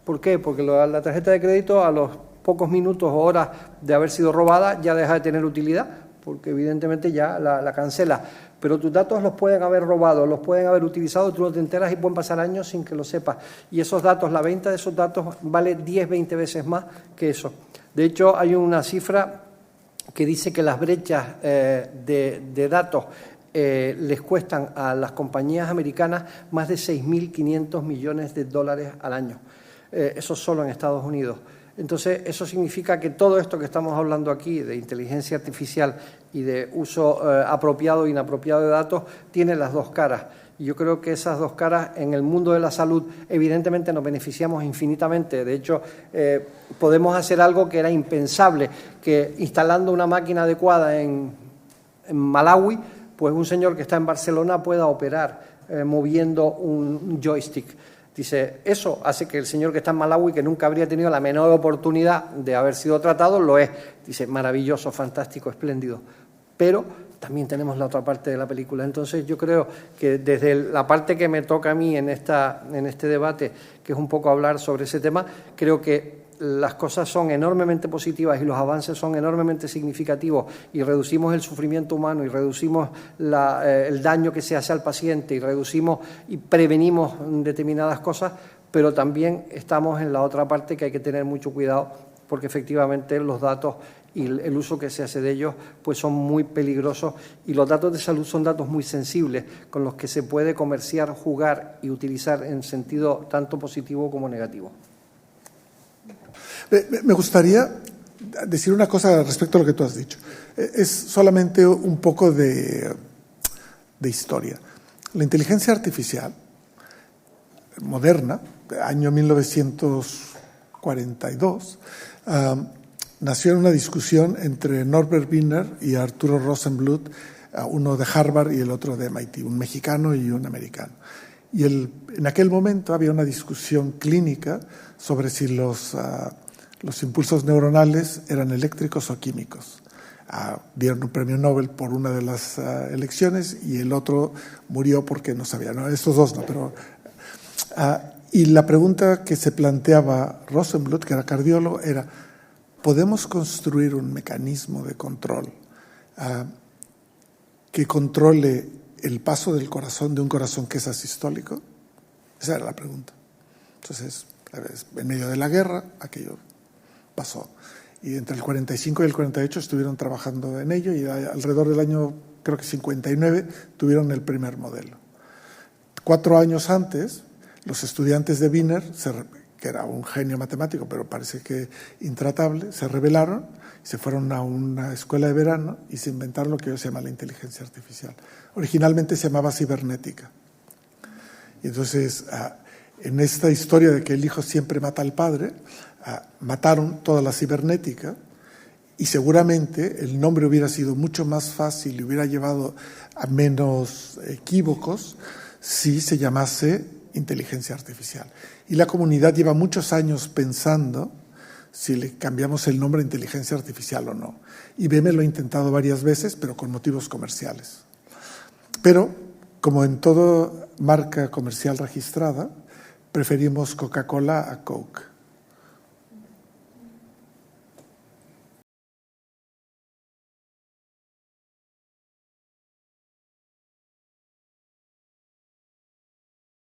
¿Por qué? Porque la tarjeta de crédito a los pocos minutos o horas de haber sido robada ya deja de tener utilidad, porque evidentemente ya la cancela. Pero tus datos los pueden haber robado, los pueden haber utilizado, tú no te enteras y pueden pasar años sin que lo sepas. Y esos datos, la venta de esos datos vale 10, 20 veces más que eso. De hecho, hay una cifra que dice que las brechas de datos les cuestan a las compañías americanas más de 6.500 millones de dólares al año. Eso solo en Estados Unidos. Entonces, eso significa que todo esto que estamos hablando aquí de inteligencia artificial y de uso apropiado e inapropiado de datos tiene las dos caras. Y yo creo que esas dos caras en el mundo de la salud evidentemente nos beneficiamos infinitamente. De hecho, podemos hacer algo que era impensable, que instalando una máquina adecuada en Malawi, pues un señor que está en Barcelona pueda operar moviendo un joystick. Es Dice, eso hace que el señor que está en Malawi, que nunca habría tenido la menor oportunidad de haber sido tratado, lo es. Dice, maravilloso, fantástico, espléndido. Pero también tenemos la otra parte de la película. Entonces yo creo que desde la parte que me toca a mí en este debate, que es un poco hablar sobre ese tema, creo que las cosas son enormemente positivas y los avances son enormemente significativos y reducimos el sufrimiento humano y reducimos el daño que se hace al paciente y reducimos y prevenimos determinadas cosas, pero también estamos en la otra parte que hay que tener mucho cuidado porque efectivamente los datos y el uso que se hace de ellos pues son muy peligrosos y los datos de salud son datos muy sensibles con los que se puede comerciar, jugar y utilizar en sentido tanto positivo como negativo. Me gustaría decir una cosa respecto a lo que tú has dicho. Es solamente un poco de historia. La inteligencia artificial moderna, año 1942, nació en una discusión entre Norbert Wiener y Arturo Rosenbluth, uno de Harvard y el otro de MIT, un mexicano y un americano. Y en aquel momento había una discusión clínica sobre si los impulsos neuronales eran eléctricos o químicos. Dieron un premio Nobel por una de las elecciones y el otro murió porque no sabía. No, estos dos no, pero... y la pregunta que se planteaba Rosenbluth, que era cardiólogo, era: ¿podemos construir un mecanismo de control que controle el paso del corazón de un corazón que es asistólico? Esa era la pregunta. Entonces, en medio de la guerra, aquello pasó. Y entre el 45 y el 48 estuvieron trabajando en ello y alrededor del año, creo que 59, tuvieron el primer modelo. 4 años antes, los estudiantes de Wiener, que era un genio matemático, pero parece que intratable, se rebelaron, se fueron a una escuela de verano y se inventaron lo que hoy se llama la inteligencia artificial. Originalmente se llamaba cibernética. Y entonces, en esta historia de que el hijo siempre mata al padre, mataron toda la cibernética y seguramente el nombre hubiera sido mucho más fácil y hubiera llevado a menos equívocos si se llamase inteligencia artificial. Y la comunidad lleva muchos años pensando si le cambiamos el nombre a inteligencia artificial o no. IBM lo ha intentado varias veces, pero con motivos comerciales. Pero, como en toda marca comercial registrada, preferimos Coca-Cola a Coke.